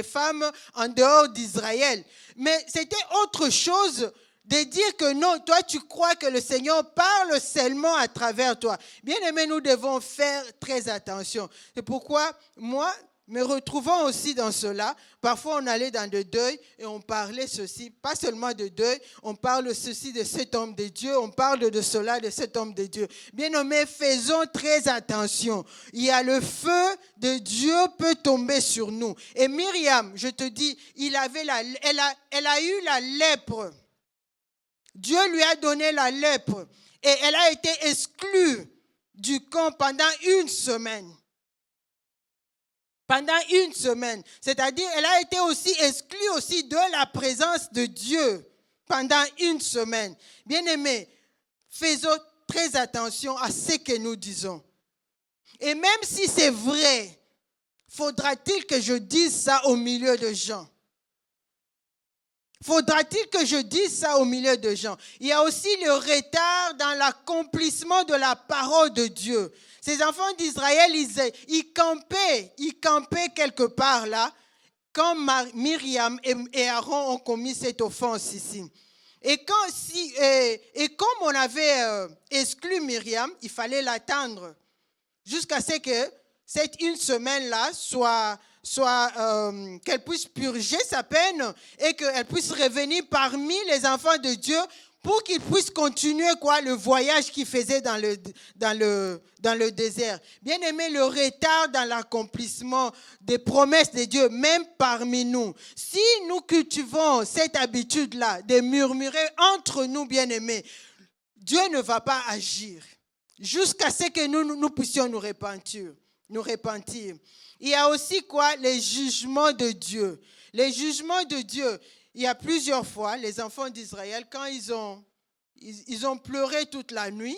femmes en dehors d'Israël. Mais c'était autre chose de dire que non, toi tu crois que le Seigneur parle seulement à travers toi. Bien aimé, nous devons faire très attention. C'est pourquoi moi, me retrouvant aussi dans cela, parfois on allait dans le deuil et on parlait ceci, pas seulement de deuil, on parle ceci de cet homme de Dieu, on parle de cela de cet homme de Dieu. Bien aimé, faisons très attention. Il y a le feu de Dieu peut tomber sur nous. Et Myriam, je te dis, elle a eu la lèpre. Dieu lui a donné la lèpre et elle a été exclue du camp pendant une semaine. Pendant une semaine. C'est-à-dire, elle a été aussi exclue aussi de la présence de Dieu pendant une semaine. Bien-aimés, faisons très attention à ce que nous disons. Et même si c'est vrai, faudra-t-il que je dise ça au milieu de gens? Faudra-t-il que je dise ça au milieu de gens? Il y a aussi le retard dans l'accomplissement de la parole de Dieu. Ces enfants d'Israël, ils campaient quelque part là, quand Myriam et Aaron ont commis cette offense ici. Et comme on avait exclu Myriam, il fallait l'attendre jusqu'à ce que cette une semaine-là soit qu'elle puisse purger sa peine et qu'elle puisse revenir parmi les enfants de Dieu pour qu'ils puissent continuer le voyage qu'ils faisaient dans le désert. Bien aimé, le retard dans l'accomplissement des promesses de Dieu, même parmi nous. Si nous cultivons cette habitude-là de murmurer entre nous, bien aimés, Dieu ne va pas agir jusqu'à ce que nous puissions nous repentir. Il y a aussi les jugements de Dieu. Les jugements de Dieu. Il y a plusieurs fois, les enfants d'Israël, quand ils ont pleuré toute la nuit,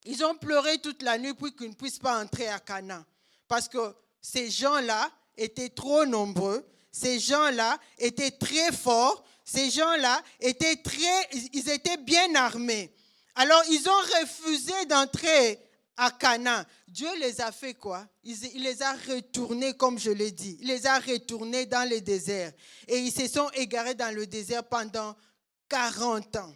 pour qu'ils ne puissent pas entrer à Canaan. Parce que ces gens-là étaient trop nombreux, ces gens-là étaient très forts, ces gens-là ils étaient bien armés. Alors, ils ont refusé d'entrer à Canaan. Dieu les a fait quoi? Il les a retournés, comme je l'ai dit. Il les a retournés dans le désert. Et ils se sont égarés dans le désert pendant 40 ans.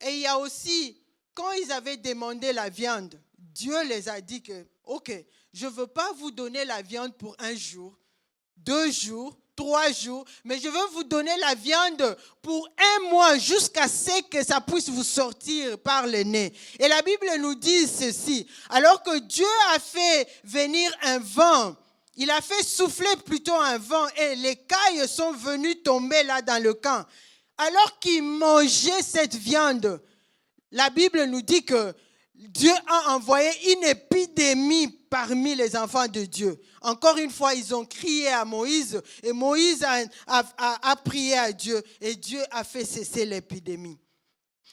Et il y a aussi, quand ils avaient demandé la viande, Dieu les a dit que, ok, je ne veux pas vous donner la viande pour 1 jour, 2 jours, 3 jours, mais je veux vous donner la viande pour 1 mois jusqu'à ce que ça puisse vous sortir par le nez. Et la Bible nous dit ceci, alors que Dieu a fait venir un vent, il a fait souffler plutôt un vent et les cailles sont venues tomber là dans le camp. Alors qu'ils mangeaient cette viande, la Bible nous dit que Dieu a envoyé une épidémie parmi les enfants de Dieu. Encore une fois, ils ont crié à Moïse et Moïse a prié à Dieu et Dieu a fait cesser l'épidémie.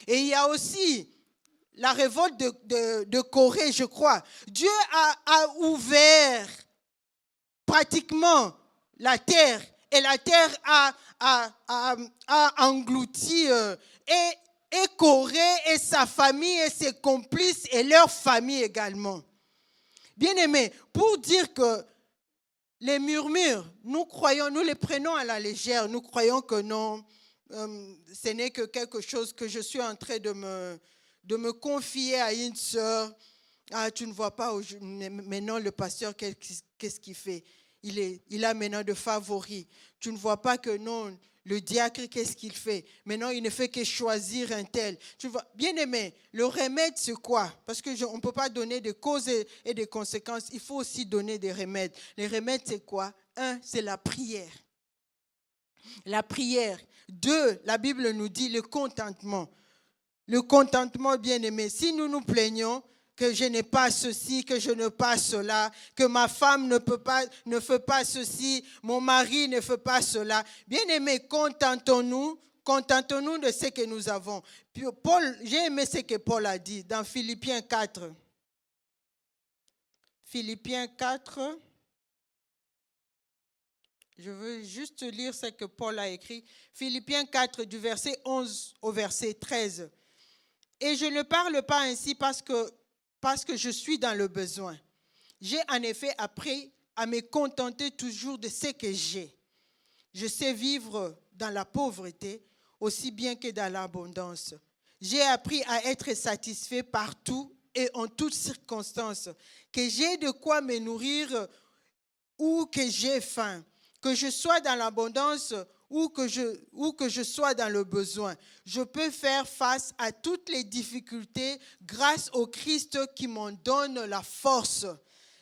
Et il y a aussi la révolte de Corée, je crois, Dieu a ouvert pratiquement la terre et la terre a englouti et Corée et sa famille et ses complices et leur famille également. Bien-aimés, pour dire que les murmures, nous les prenons à la légère, nous croyons que non, ce n'est que quelque chose que je suis en train de me confier à une sœur. Ah, tu ne vois pas maintenant le pasteur, qu'est-ce qu'il fait? Il a maintenant de favoris. Tu ne vois pas que non, le diacre, qu'est-ce qu'il fait? Maintenant, il ne fait que choisir un tel. Tu vois, bien-aimé, le remède, c'est quoi? Parce qu'on ne peut pas donner des causes et des conséquences. Il faut aussi donner des remèdes. Les remèdes, c'est quoi? 1, c'est la prière. La prière. 2, la Bible nous dit le contentement. Le contentement, bien-aimé. Si nous nous plaignons que je n'ai pas ceci, que je n'ai pas cela, que ma femme ne fait pas ceci, mon mari ne fait pas cela. Bien-aimé, contentons-nous de ce que nous avons. Puis j'ai aimé ce que Paul a dit dans Philippiens 4. Philippiens 4. Je veux juste lire ce que Paul a écrit. Philippiens 4, du verset 11 au verset 13. Et je ne parle pas ainsi parce que je suis dans le besoin. J'ai en effet appris à me contenter toujours de ce que j'ai. Je sais vivre dans la pauvreté aussi bien que dans l'abondance. J'ai appris à être satisfait partout et en toutes circonstances, que j'ai de quoi me nourrir ou que j'ai faim, que je sois dans l'abondance ou que je sois dans le besoin. Je peux faire face à toutes les difficultés grâce au Christ qui m'en donne la force.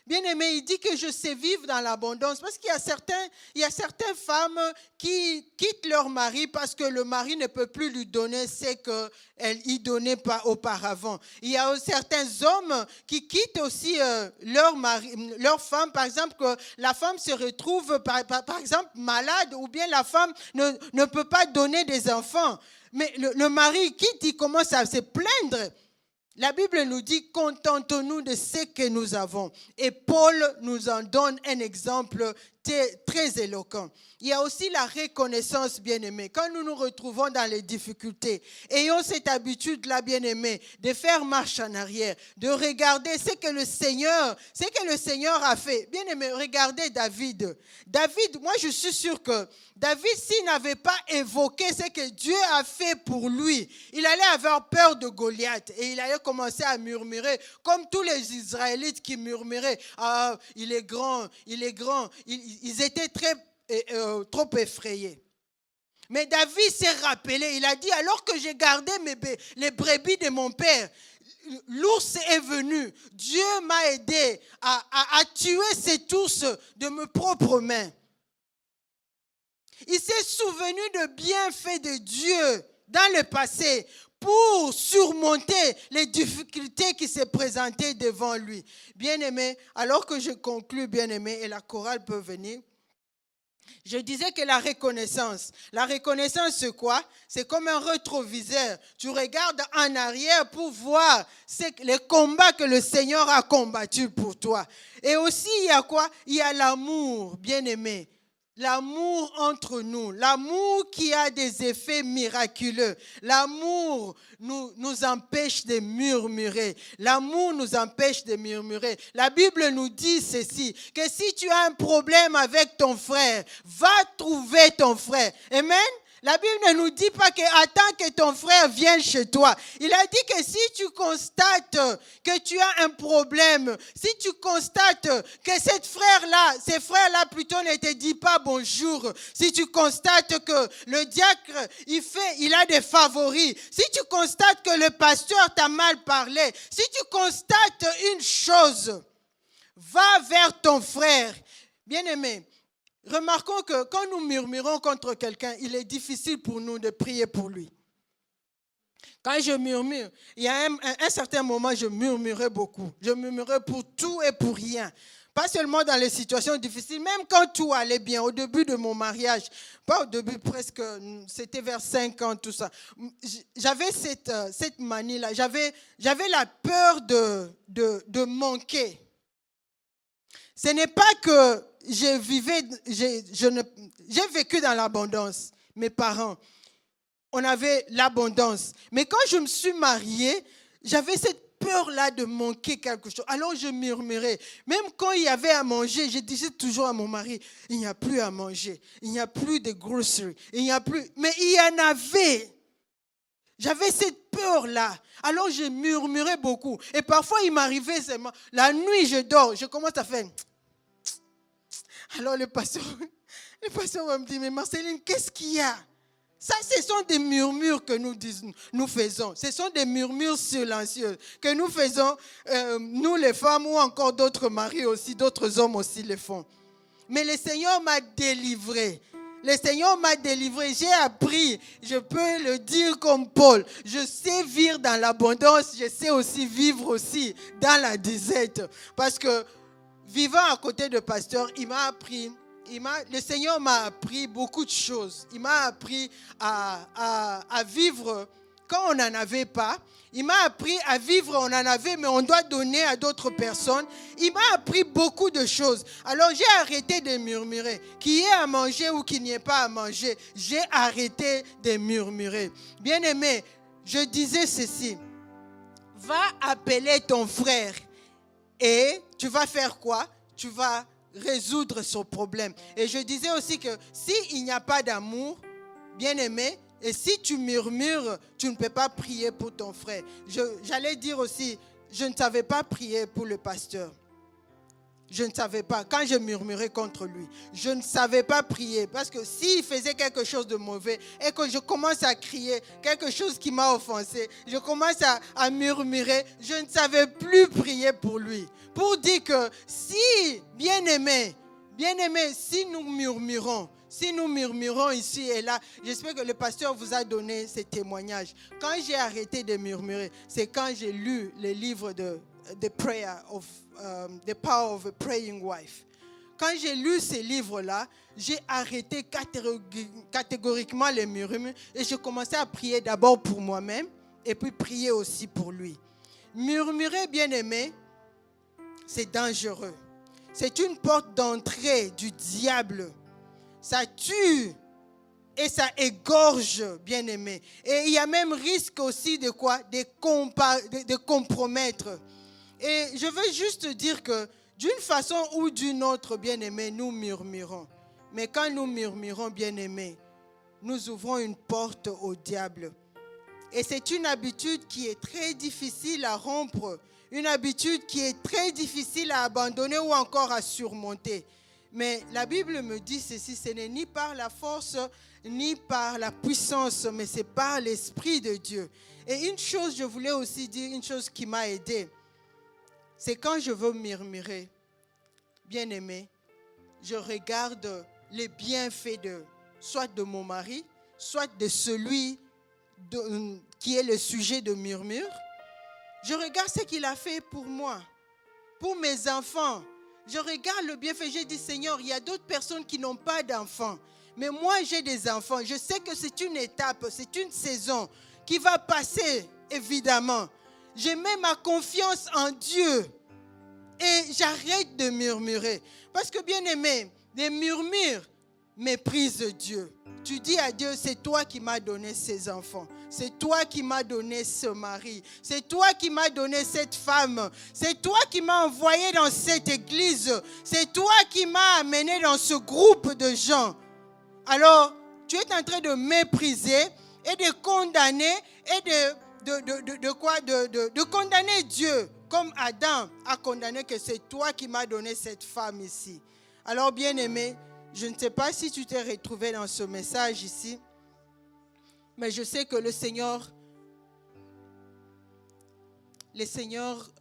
Bien-aimé, il dit que je sais vivre dans l'abondance parce qu'il y a certaines femmes qui quittent leur mari parce que le mari ne peut plus lui donner ce qu'elle y donnait pas auparavant. Il y a certains hommes qui quittent aussi leur femme, par exemple, que la femme se retrouve par exemple malade ou bien la femme ne peut pas donner des enfants. Mais le mari quitte, il commence à se plaindre. La Bible nous dit, contentons-nous de ce que nous avons. Et Paul nous en donne un exemple très éloquent. Il y a aussi la reconnaissance, bien-aimés. Quand nous nous retrouvons dans les difficultés, ayons cette habitude-là, bien-aimés, de faire marche en arrière, de regarder ce que le Seigneur a fait. Bien-aimés, regardez David. David, moi je suis sûr que David, s'il n'avait pas évoqué ce que Dieu a fait pour lui, il allait avoir peur de Goliath et il allait commencer à murmurer, comme tous les Israélites qui murmuraient. Ah, il est grand, il est grand. Ils étaient trop effrayés. Mais David s'est rappelé, il a dit, alors que j'ai gardé les brebis de mon père, l'ours est venu. Dieu m'a aidé à tuer cet ours de mes propres mains. Il s'est souvenu de bienfaits de Dieu dans le passé pour surmonter les difficultés qui se présentaient devant lui. Bien-aimé, alors que je conclus, bien-aimé, et la chorale peut venir, je disais que la reconnaissance, c'est quoi? C'est comme un rétroviseur. Tu regardes en arrière pour voir les combats que le Seigneur a combattus pour toi. Et aussi, il y a quoi? Il y a l'amour, bien-aimé. L'amour entre nous, l'amour qui a des effets miraculeux. L'amour nous empêche de murmurer. L'amour nous empêche de murmurer. La Bible nous dit ceci, que si tu as un problème avec ton frère, va trouver ton frère. Amen. La Bible ne nous dit pas qu'attends que ton frère vienne chez toi. Il a dit que si tu constates que tu as un problème, si tu constates que ces frères-là plutôt ne te disent pas bonjour, si tu constates que le diacre, il a des favoris, si tu constates que le pasteur t'a mal parlé, si tu constates une chose, va vers ton frère. Bien-aimé, remarquons que quand nous murmurons contre quelqu'un, il est difficile pour nous de prier pour lui. Quand je murmure, il y a un certain moment, je murmurais beaucoup. Je murmurais pour tout et pour rien. Pas seulement dans les situations difficiles, même quand tout allait bien, au début de mon mariage, pas au début, presque, c'était vers 5 ans, tout ça. J'avais cette manie-là, j'avais la peur de manquer. Ce n'est pas que j'ai vécu dans l'abondance. Mes parents, on avait l'abondance. Mais quand je me suis mariée, j'avais cette peur-là de manquer quelque chose. Alors je murmurais. Même quand il y avait à manger, je disais toujours à mon mari, il n'y a plus à manger. Il n'y a plus de groceries. Il n'y a plus... Mais il y en avait. J'avais cette peur-là. Alors je murmurais beaucoup. Et parfois, il m'arrivait seulement. La nuit, je dors. Je commence à faire... Alors le pasteur va me dire, mais Marceline, qu'est-ce qu'il y a? Ça, ce sont des murmures que nous faisons. Ce sont des murmures silencieux que nous faisons, nous les femmes ou encore d'autres maris aussi, d'autres hommes aussi le font. Mais le Seigneur m'a délivré. Le Seigneur m'a délivré. J'ai appris, je peux le dire comme Paul, je sais vivre dans l'abondance, je sais aussi vivre aussi dans la disette. Parce que vivant à côté de pasteur, il m'a appris. Le Seigneur m'a appris beaucoup de choses. Il m'a appris à vivre quand on n'en avait pas. Il m'a appris à vivre, on en avait, mais on doit donner à d'autres personnes. Il m'a appris beaucoup de choses. Alors j'ai arrêté de murmurer. Qu'il y ait à manger ou qu'il n'y ait pas à manger, j'ai arrêté de murmurer. Bien-aimé, je disais ceci. Va appeler ton frère et tu vas faire quoi? Tu vas résoudre son problème. Et je disais aussi que s'il n'y a pas d'amour, bien-aimé, et si tu murmures, tu ne peux pas prier pour ton frère. J'allais dire aussi, je ne savais pas prier pour le pasteur. Je ne savais pas. Quand je murmurais contre lui, je ne savais pas prier. Parce que s'il faisait quelque chose de mauvais et que je commence à crier quelque chose qui m'a offensé, je commence à murmurer, je ne savais plus prier pour lui. Pour dire que si, bien-aimé, si nous murmurons ici et là, j'espère que le pasteur vous a donné ces témoignages. Quand j'ai arrêté de murmurer, c'est quand j'ai lu le livre de The Power of a Praying Wife. Quand j'ai lu ces livres-là, j'ai arrêté catégoriquement les murmures et je commençais à prier d'abord pour moi-même et puis prier aussi pour lui. Murmurer, bien-aimé, c'est dangereux. C'est une porte d'entrée du diable. Ça tue et ça égorge, bien-aimé. Et il y a même risque aussi de quoi? De compromettre. Et je veux juste dire que d'une façon ou d'une autre, bien-aimé, nous murmurons. Mais quand nous murmurons, bien-aimé, nous ouvrons une porte au diable. Et c'est une habitude qui est très difficile à rompre. Une habitude qui est très difficile à abandonner ou encore à surmonter. Mais la Bible me dit ceci, ce n'est ni par la force, ni par la puissance, mais c'est par l'Esprit de Dieu. Et une chose, je voulais aussi dire, une chose qui m'a aidé, c'est quand je veux murmurer, bien-aimé, je regarde les bienfaits soit de mon mari, soit de celui qui est le sujet de murmure. Je regarde ce qu'il a fait pour moi, pour mes enfants. Je regarde le bienfait. J'ai dit, Seigneur, il y a d'autres personnes qui n'ont pas d'enfants. Mais moi, j'ai des enfants. Je sais que c'est une étape, c'est une saison qui va passer, évidemment. Je mets ma confiance en Dieu et j'arrête de murmurer. Parce que, bien aimé, les murmures méprisent Dieu. Tu dis à Dieu, c'est toi qui m'as donné ces enfants. C'est toi qui m'as donné ce mari. C'est toi qui m'as donné cette femme. C'est toi qui m'as envoyé dans cette église. C'est toi qui m'as amené dans ce groupe de gens. Alors, tu es en train de mépriser et de condamner et de condamner Dieu comme Adam a condamné que c'est toi qui m'as donné cette femme ici. Alors, bien-aimé, je ne sais pas si tu t'es retrouvé dans ce message ici, mais je sais que le Seigneur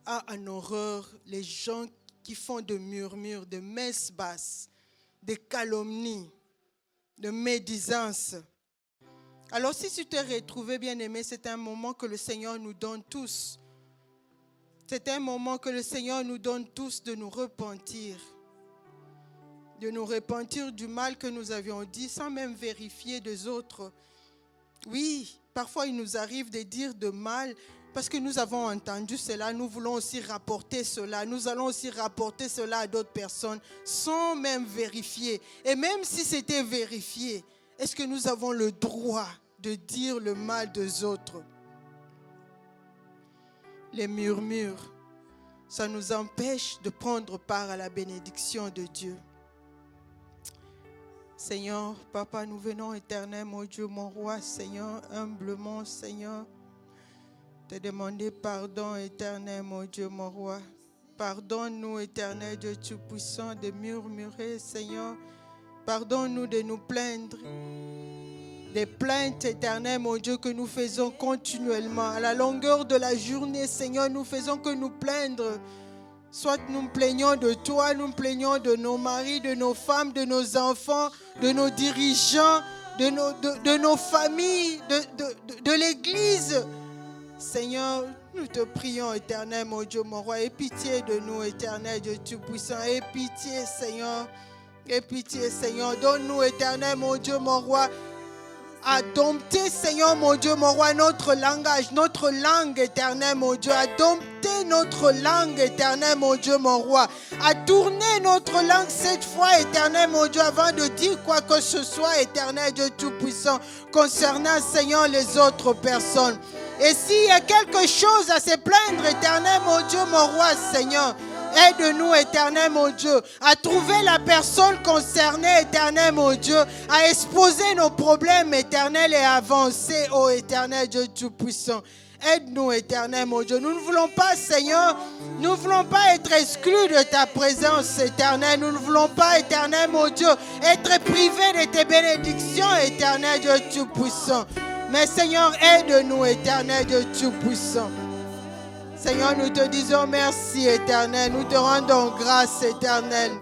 a en horreur les gens qui font de murmures, de messes basses, de calomnies, de médisances. Alors si tu t'es retrouvé, bien-aimé, c'est un moment que le Seigneur nous donne tous. C'est un moment que le Seigneur nous donne tous de nous repentir. De nous repentir du mal que nous avions dit sans même vérifier des autres. Oui, parfois il nous arrive de dire de mal parce que nous avons entendu cela, nous voulons aussi rapporter cela, nous allons aussi rapporter cela à d'autres personnes sans même vérifier. Et même si c'était vérifié, est-ce que nous avons le droit de dire le mal des autres? Les murmures, ça nous empêche de prendre part à la bénédiction de Dieu. Seigneur, Papa, nous venons éternel, mon Dieu, mon roi, Seigneur, humblement, Seigneur, te demander pardon, éternel, mon Dieu, mon roi. Pardonne-nous, éternel Dieu Tout-Puissant, de murmurer, Seigneur. Pardonne-nous de nous plaindre. Des plaintes, éternel, mon Dieu, que nous faisons continuellement. À la longueur de la journée, Seigneur, nous faisons que nous plaindre. Soit nous nous plaignons de toi, nous nous plaignons de nos maris, de nos femmes, de nos enfants, de nos dirigeants, de nos familles, de l'Église. Seigneur, nous te prions, éternel, mon Dieu, mon roi. Aie pitié de nous, éternel Dieu Tout-Puissant. Aie pitié, Seigneur. Aie pitié, Seigneur. Donne-nous, éternel, mon Dieu, mon roi, à dompter, Seigneur, mon Dieu, mon roi, notre langage, notre langue, éternel, mon Dieu, à dompter notre langue, éternel, mon Dieu, mon roi, à tourner notre langue cette fois, éternel, mon Dieu, avant de dire quoi que ce soit, éternel Dieu Tout-Puissant, concernant, Seigneur, les autres personnes. Et s'il y a quelque chose à se plaindre, éternel, mon Dieu, mon roi, Seigneur, aide-nous, éternel, mon Dieu, à trouver la personne concernée, éternel, mon Dieu, à exposer nos problèmes, éternel, et à avancer, ô éternel Dieu Tout-Puissant. Aide-nous, éternel, mon Dieu. Nous ne voulons pas, Seigneur, nous ne voulons pas être exclus de ta présence, éternel. Nous ne voulons pas, éternel, mon Dieu, être privés de tes bénédictions, éternel Dieu Tout-Puissant. Mais Seigneur, aide-nous, éternel Dieu Tout-Puissant. Seigneur, nous te disons merci, éternel. Nous te rendons grâce, éternel.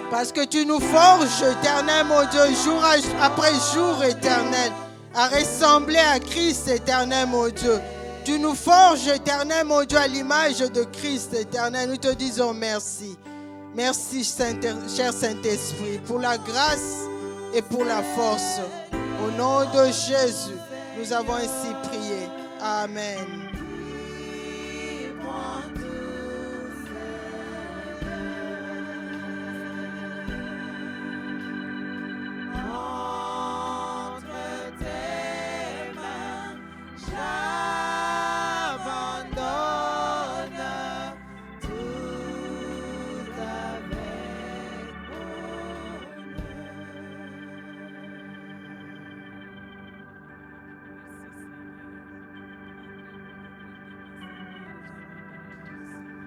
Parce que tu nous forges, éternel, mon Dieu, jour après jour, éternel, à ressembler à Christ, éternel, mon Dieu. Tu nous forges, éternel, mon Dieu, à l'image de Christ, éternel. Nous te disons merci. Merci, cher Saint-Esprit, pour la grâce et pour la force. Au nom de Jésus, nous avons ainsi prié. Amen.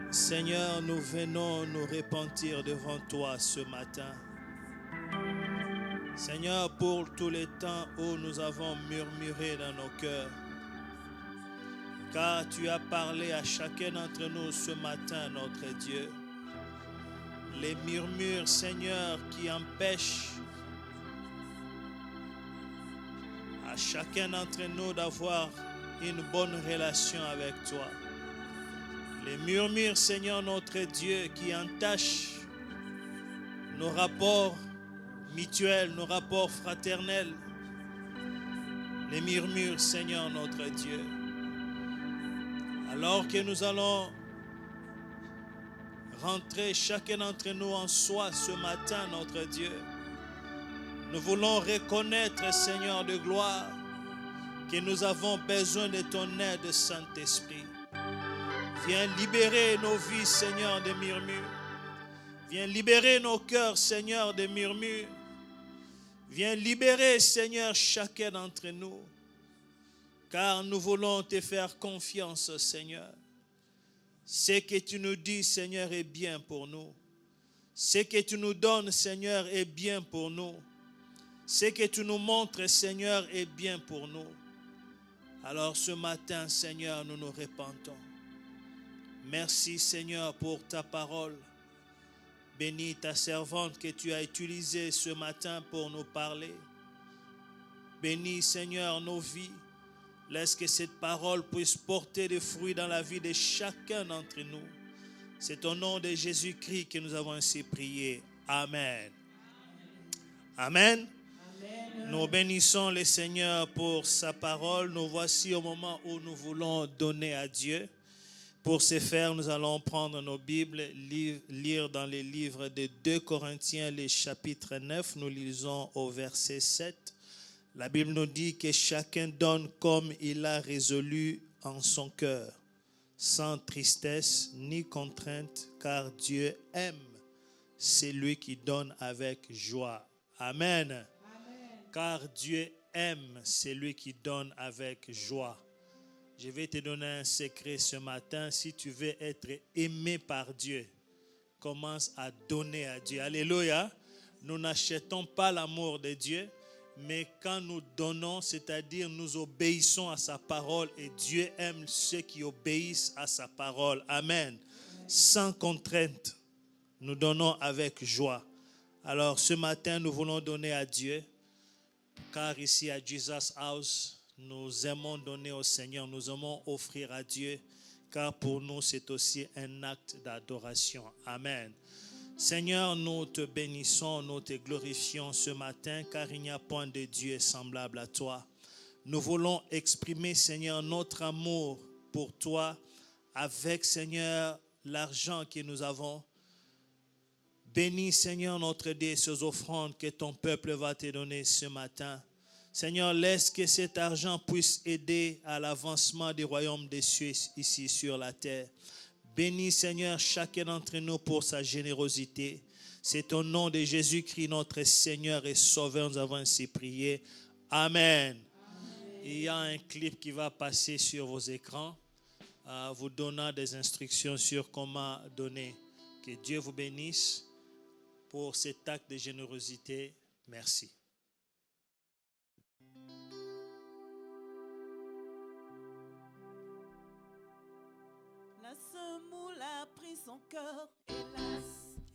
Seigneur, nous venons nous repentir devant toi ce matin. Seigneur, pour tous les temps où nous avons murmuré dans nos cœurs, car tu as parlé à chacun d'entre nous ce matin, notre Dieu. Les murmures, Seigneur, qui empêchent à chacun d'entre nous d'avoir une bonne relation avec toi. Les murmures, Seigneur notre Dieu, qui entachent nos rapports mutuels, nos rapports fraternels. Les murmures, Seigneur notre Dieu. Alors que nous allons rentrer chacun d'entre nous en soi ce matin, notre Dieu, nous voulons reconnaître, Seigneur de gloire, que nous avons besoin de ton aide, Saint-Esprit. Viens libérer nos vies, Seigneur, des murmures. Viens libérer nos cœurs, Seigneur, des murmures. Viens libérer, Seigneur, chacun d'entre nous. Car nous voulons te faire confiance, Seigneur. Ce que tu nous dis, Seigneur, est bien pour nous. Ce que tu nous donnes, Seigneur, est bien pour nous. Ce que tu nous montres, Seigneur, est bien pour nous. Alors ce matin, Seigneur, nous nous repentons. Merci, Seigneur, pour ta parole. Bénis ta servante que tu as utilisée ce matin pour nous parler. Bénis, Seigneur, nos vies. Laisse que cette parole puisse porter des fruits dans la vie de chacun d'entre nous. C'est au nom de Jésus-Christ que nous avons ainsi prié. Amen. Amen. Nous bénissons le Seigneur pour sa parole. Nous voici au moment où nous voulons donner à Dieu. Pour ce faire, nous allons prendre nos Bibles, lire dans les livres de 2 Corinthiens, le chapitre 9. Nous lisons au verset 7. La Bible nous dit que chacun donne comme il a résolu en son cœur, sans tristesse ni contrainte, car Dieu aime celui qui donne avec joie. Amen. Amen. Car Dieu aime celui qui donne avec joie. Je vais te donner un secret ce matin. Si tu veux être aimé par Dieu, commence à donner à Dieu. Alléluia. Nous n'achetons pas l'amour de Dieu, mais quand nous donnons, c'est-à-dire nous obéissons à sa parole, et Dieu aime ceux qui obéissent à sa parole. Amen. Sans contrainte, nous donnons avec joie. Alors ce matin, nous voulons donner à Dieu, car ici à Jesus House, nous aimons donner au Seigneur, nous aimons offrir à Dieu, car pour nous c'est aussi un acte d'adoration. Amen. Seigneur, nous te bénissons, nous te glorifions ce matin, car il n'y a point de Dieu semblable à toi. Nous voulons exprimer, Seigneur, notre amour pour toi avec, Seigneur, l'argent que nous avons. Bénis, Seigneur, notre Dieu, ces offrandes que ton peuple va te donner ce matin. Seigneur, laisse que cet argent puisse aider à l'avancement du royaume des cieux ici sur la terre. Bénis, Seigneur, chacun d'entre nous pour sa générosité. C'est au nom de Jésus-Christ, notre Seigneur et Sauveur, nous avons ainsi prié. Amen. Il y a un clip qui va passer sur vos écrans, vous donnant des instructions sur comment donner. Que Dieu vous bénisse pour cet acte de générosité. Merci. La semoule a pris son cœur, hélas.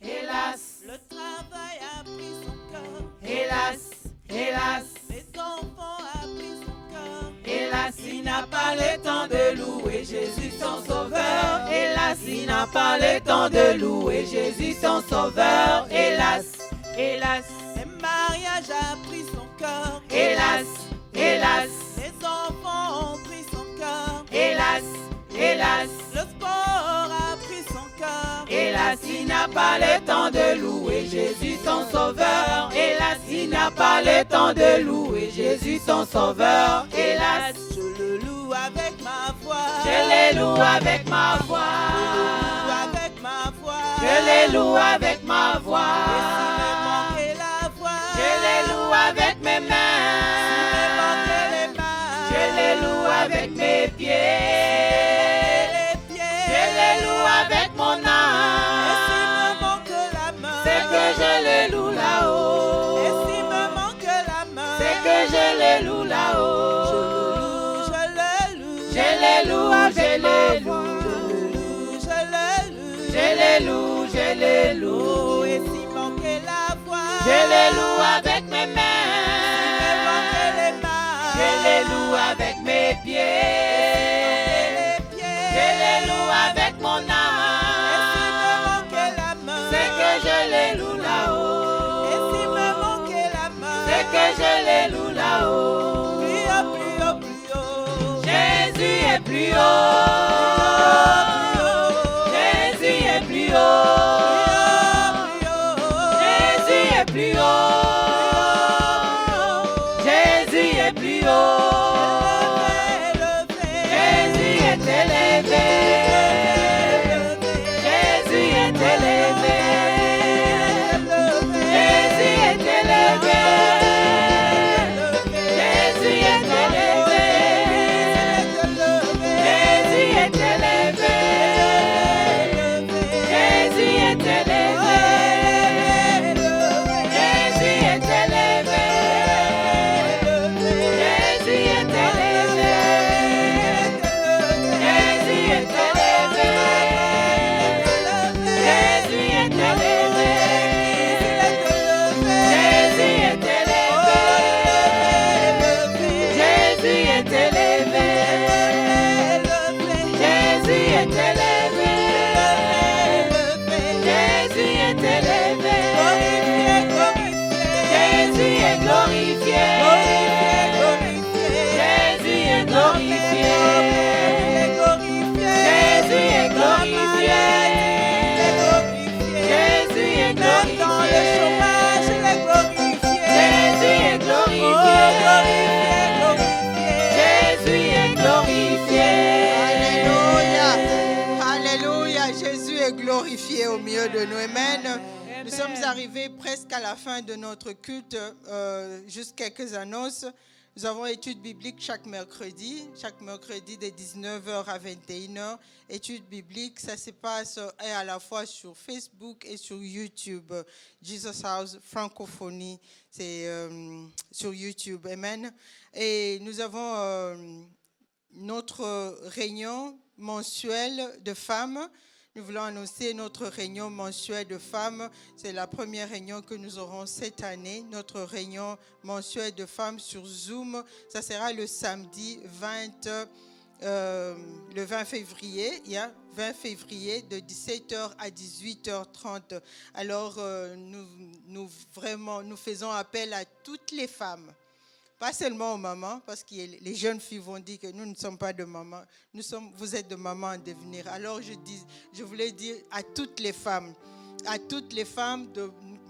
Hélas, Le travail a pris son cœur, hélas, hélas, les enfants a pris son cœur. hélas, il n'a pas le temps de louer Jésus son sauveur. Hélas, il n'a pas le temps de louer Jésus son sauveur. Hélas, hélas, Le mariage a pris son cœur, hélas, hélas, les enfants ont pris son cœur. hélas, hélas, Le sport a pris son cœur, hélas, il n'a pas le temps de louer Jésus son sauveur. Hélas, il n'a pas le temps de louer Jésus son sauveur. Hélas, je le loue avec ma voix. je les loue avec ma voix. Avec ma voix. Je les loue avec ma voix. Et la voix. Je les loue avec mes mains. les mains. Je les loue avec mes pieds. Les pieds. Je les loue avec mon Et âme. s'il me manque la main. C'est que je les loue là-haut. Et s'il me manque la main. C'est que je les loue là-haut. Je le loue. Je les loue, je les loue. Je le loue. Je les loue, je les loue. Et s'il manquait la voix. Je les loue avec mes Il mains. me manquait les mains. Je les loue avec mes pieds. Les pieds. Je les loue avec mon Et s'il me âme. manquait la main. C'est que je les loue là-haut. Et s'il me manquait la main. C'est que je les loue là-haut. Plus haut, plus haut, plus haut. Jésus est plus haut. Jésus est plus haut. Jésus est plus haut. Jésus est plus haut. Jésus est élevé. Jésus est élevé. Jésus est élevé. Jésus est élevé. Jésus est élevé. Jésus est élevé. Jésus est élevé. Jésus est élevé. Jésus est élevé. Jésus est élevé. Jésus est élevé. Jésus est élevé. est élevé. Jésus est glorifié. Jésus est glorifié. Jésus est glorifié. Jésus est glorifié. Dans le chômage, il est glorifié. Jésus est glorifié. Jésus est glorifié. Alléluia. Alléluia. Jésus est glorifié au milieu de nous. Amen. Nous sommes arrivés presque à la fin de notre culte. Juste quelques annonces. Nous avons études bibliques chaque mercredi de 19h à 21h. Études bibliques, ça se passe à la fois sur Facebook et sur YouTube. Jesus House Francophonie, c'est sur YouTube. Amen. Et nous avons notre réunion mensuelle de femmes. Nous voulons annoncer notre réunion mensuelle de femmes. C'est la première réunion que nous aurons cette année. Notre réunion mensuelle de femmes sur Zoom. Ça sera le samedi 20 février. 20 février de 17h à 18h30. Alors, nous faisons appel à toutes les femmes. Pas seulement aux mamans, parce que les jeunes filles vont dire que nous ne sommes pas de mamans. Vous êtes de mamans à devenir. Alors je voulais dire à toutes les femmes,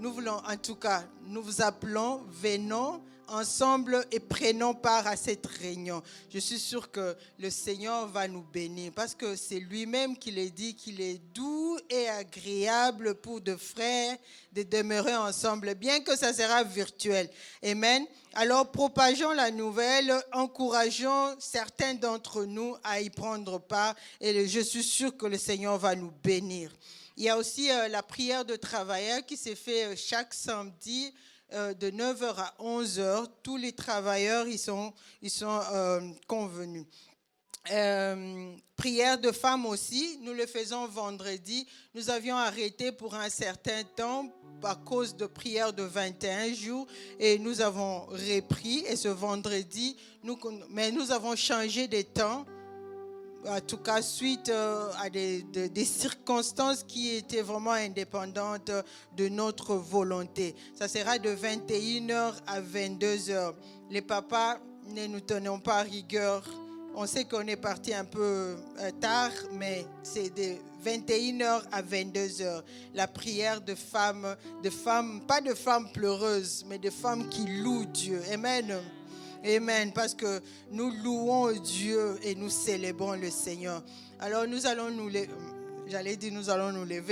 nous voulons en tout cas, nous vous appelons, venons ensemble et prenons part à cette réunion. Je suis sûre que le Seigneur va nous bénir parce que c'est lui-même qui l'a dit qu'il est doux et agréable pour deux frères de demeurer ensemble, bien que ça sera virtuel. Amen. Alors, propageons la nouvelle, encourageons certains d'entre nous à y prendre part et je suis sûre que le Seigneur va nous bénir. Il y a aussi la prière de travailleurs qui se fait chaque samedi de 9h à 11h. Tous les travailleurs ils sont convenus. Prière de femmes aussi, nous le faisons vendredi. Nous avions arrêté pour un certain temps à cause de prières de 21 jours et nous avons repris et ce vendredi, nous avons changé de temps. En tout cas, suite à des circonstances qui étaient vraiment indépendantes de notre volonté. Ça sera de 21h à 22h. Les papas, ne nous tenons pas à rigueur. On sait qu'on est parti un peu tard, mais c'est de 21h à 22h. La prière de femmes, pas de femmes pleureuses, mais de femmes qui louent Dieu. Amen. Amen, parce que nous louons Dieu et nous célébrons le Seigneur. Alors nous allons nous lever,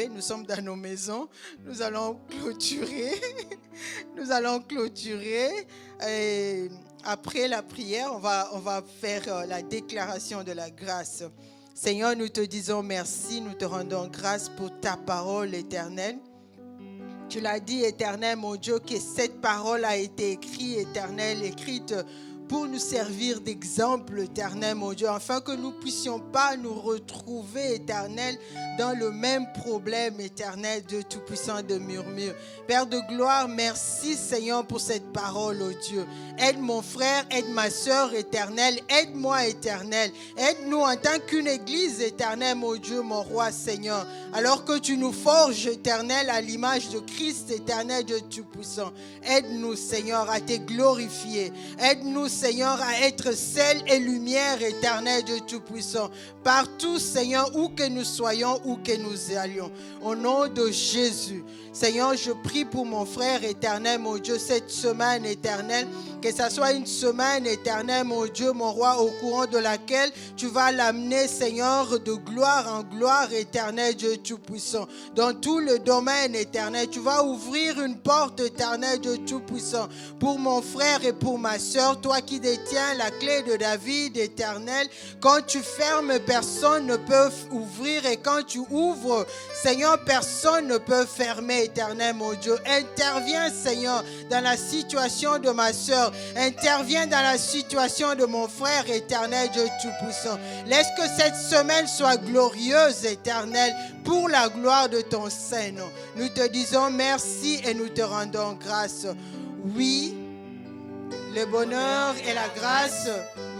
nous sommes dans nos maisons, nous allons clôturer, et après la prière, on va faire la déclaration de la grâce. Seigneur, nous te disons merci, nous te rendons grâce pour ta parole éternelle. Tu l'as dit, éternel, mon Dieu, que cette parole a été écrite pour nous servir d'exemple, éternel, mon Dieu, afin que nous ne puissions pas nous retrouver, éternel, dans le même problème, éternel, Dieu Tout-Puissant de murmure. Père de gloire, merci, Seigneur, pour cette parole, oh Dieu. Aide mon frère, aide ma soeur, éternel, aide-moi, éternel. Aide-nous en tant qu'une église, éternel, mon Dieu, mon roi, Seigneur. Alors que tu nous forges, éternel, à l'image de Christ, éternel, Dieu Tout-Puissant. Aide-nous, Seigneur, à te glorifier. Aide-nous, Seigneur, à être sel et lumière, éternel, Dieu Tout-Puissant. Partout, Seigneur, où que nous soyons, où que nous allions. Au nom de Jésus. Seigneur, je prie pour mon frère éternel, mon Dieu, cette semaine éternelle, que ça soit une semaine éternelle, mon Dieu, mon roi, au courant de laquelle tu vas l'amener, Seigneur, de gloire en gloire éternelle, Dieu Tout-Puissant. Dans tout le domaine éternel, tu vas ouvrir une porte éternelle, Dieu Tout-Puissant, pour mon frère et pour ma soeur, toi qui détiens la clé de David éternel. Quand tu fermes, personne ne peut ouvrir, et quand tu ouvres, Seigneur, personne ne peut fermer, éternel, mon Dieu. Interviens, Seigneur, dans la situation de ma soeur. Interviens dans la situation de mon frère, éternel, Dieu Tout-Puissant. Laisse que cette semaine soit glorieuse, éternel, pour la gloire de ton Saint-Nom. Nous te disons merci et nous te rendons grâce. Oui, le bonheur et la grâce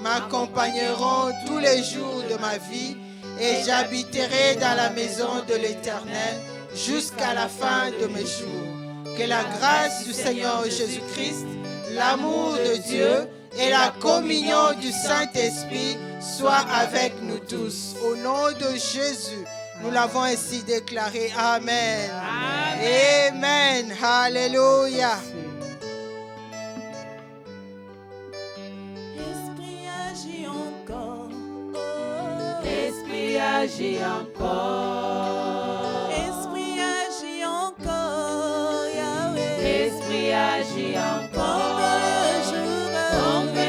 m'accompagneront tous les jours de ma vie et j'habiterai dans la maison de l'Éternel jusqu'à la fin de mes jours. Que la grâce du Seigneur Jésus-Christ, l'amour de Dieu et la communion du Saint-Esprit soient avec nous tous. Au nom de Jésus, nous l'avons ainsi déclaré. Amen. Amen. Alléluia. Esprit agit encore. Esprit agit encore. Esprit agit encore, Yahweh. Esprit agit encore. Comme le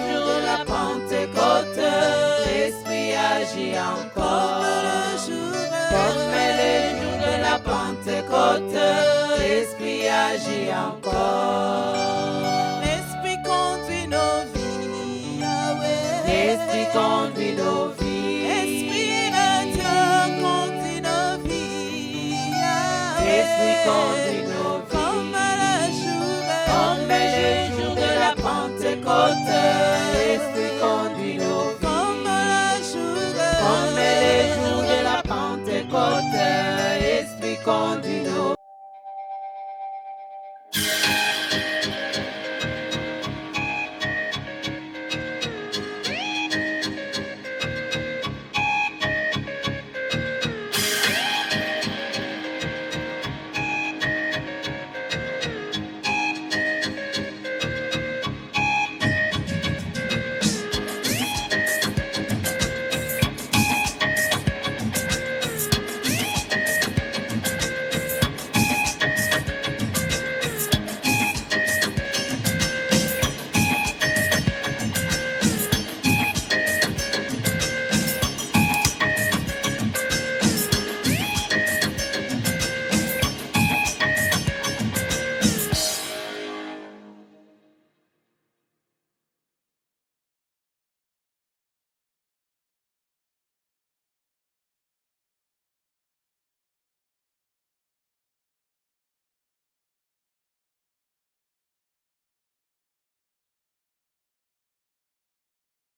jour de la Pentecôte. Esprit agit encore. Comme le jour de la Pentecôte. Esprit agit encore. L'Esprit conduit nos vies, Yahweh. L'Esprit conduit nos vies. Esprit de Dieu conduit nos vies, Yahweh. Esprit conduit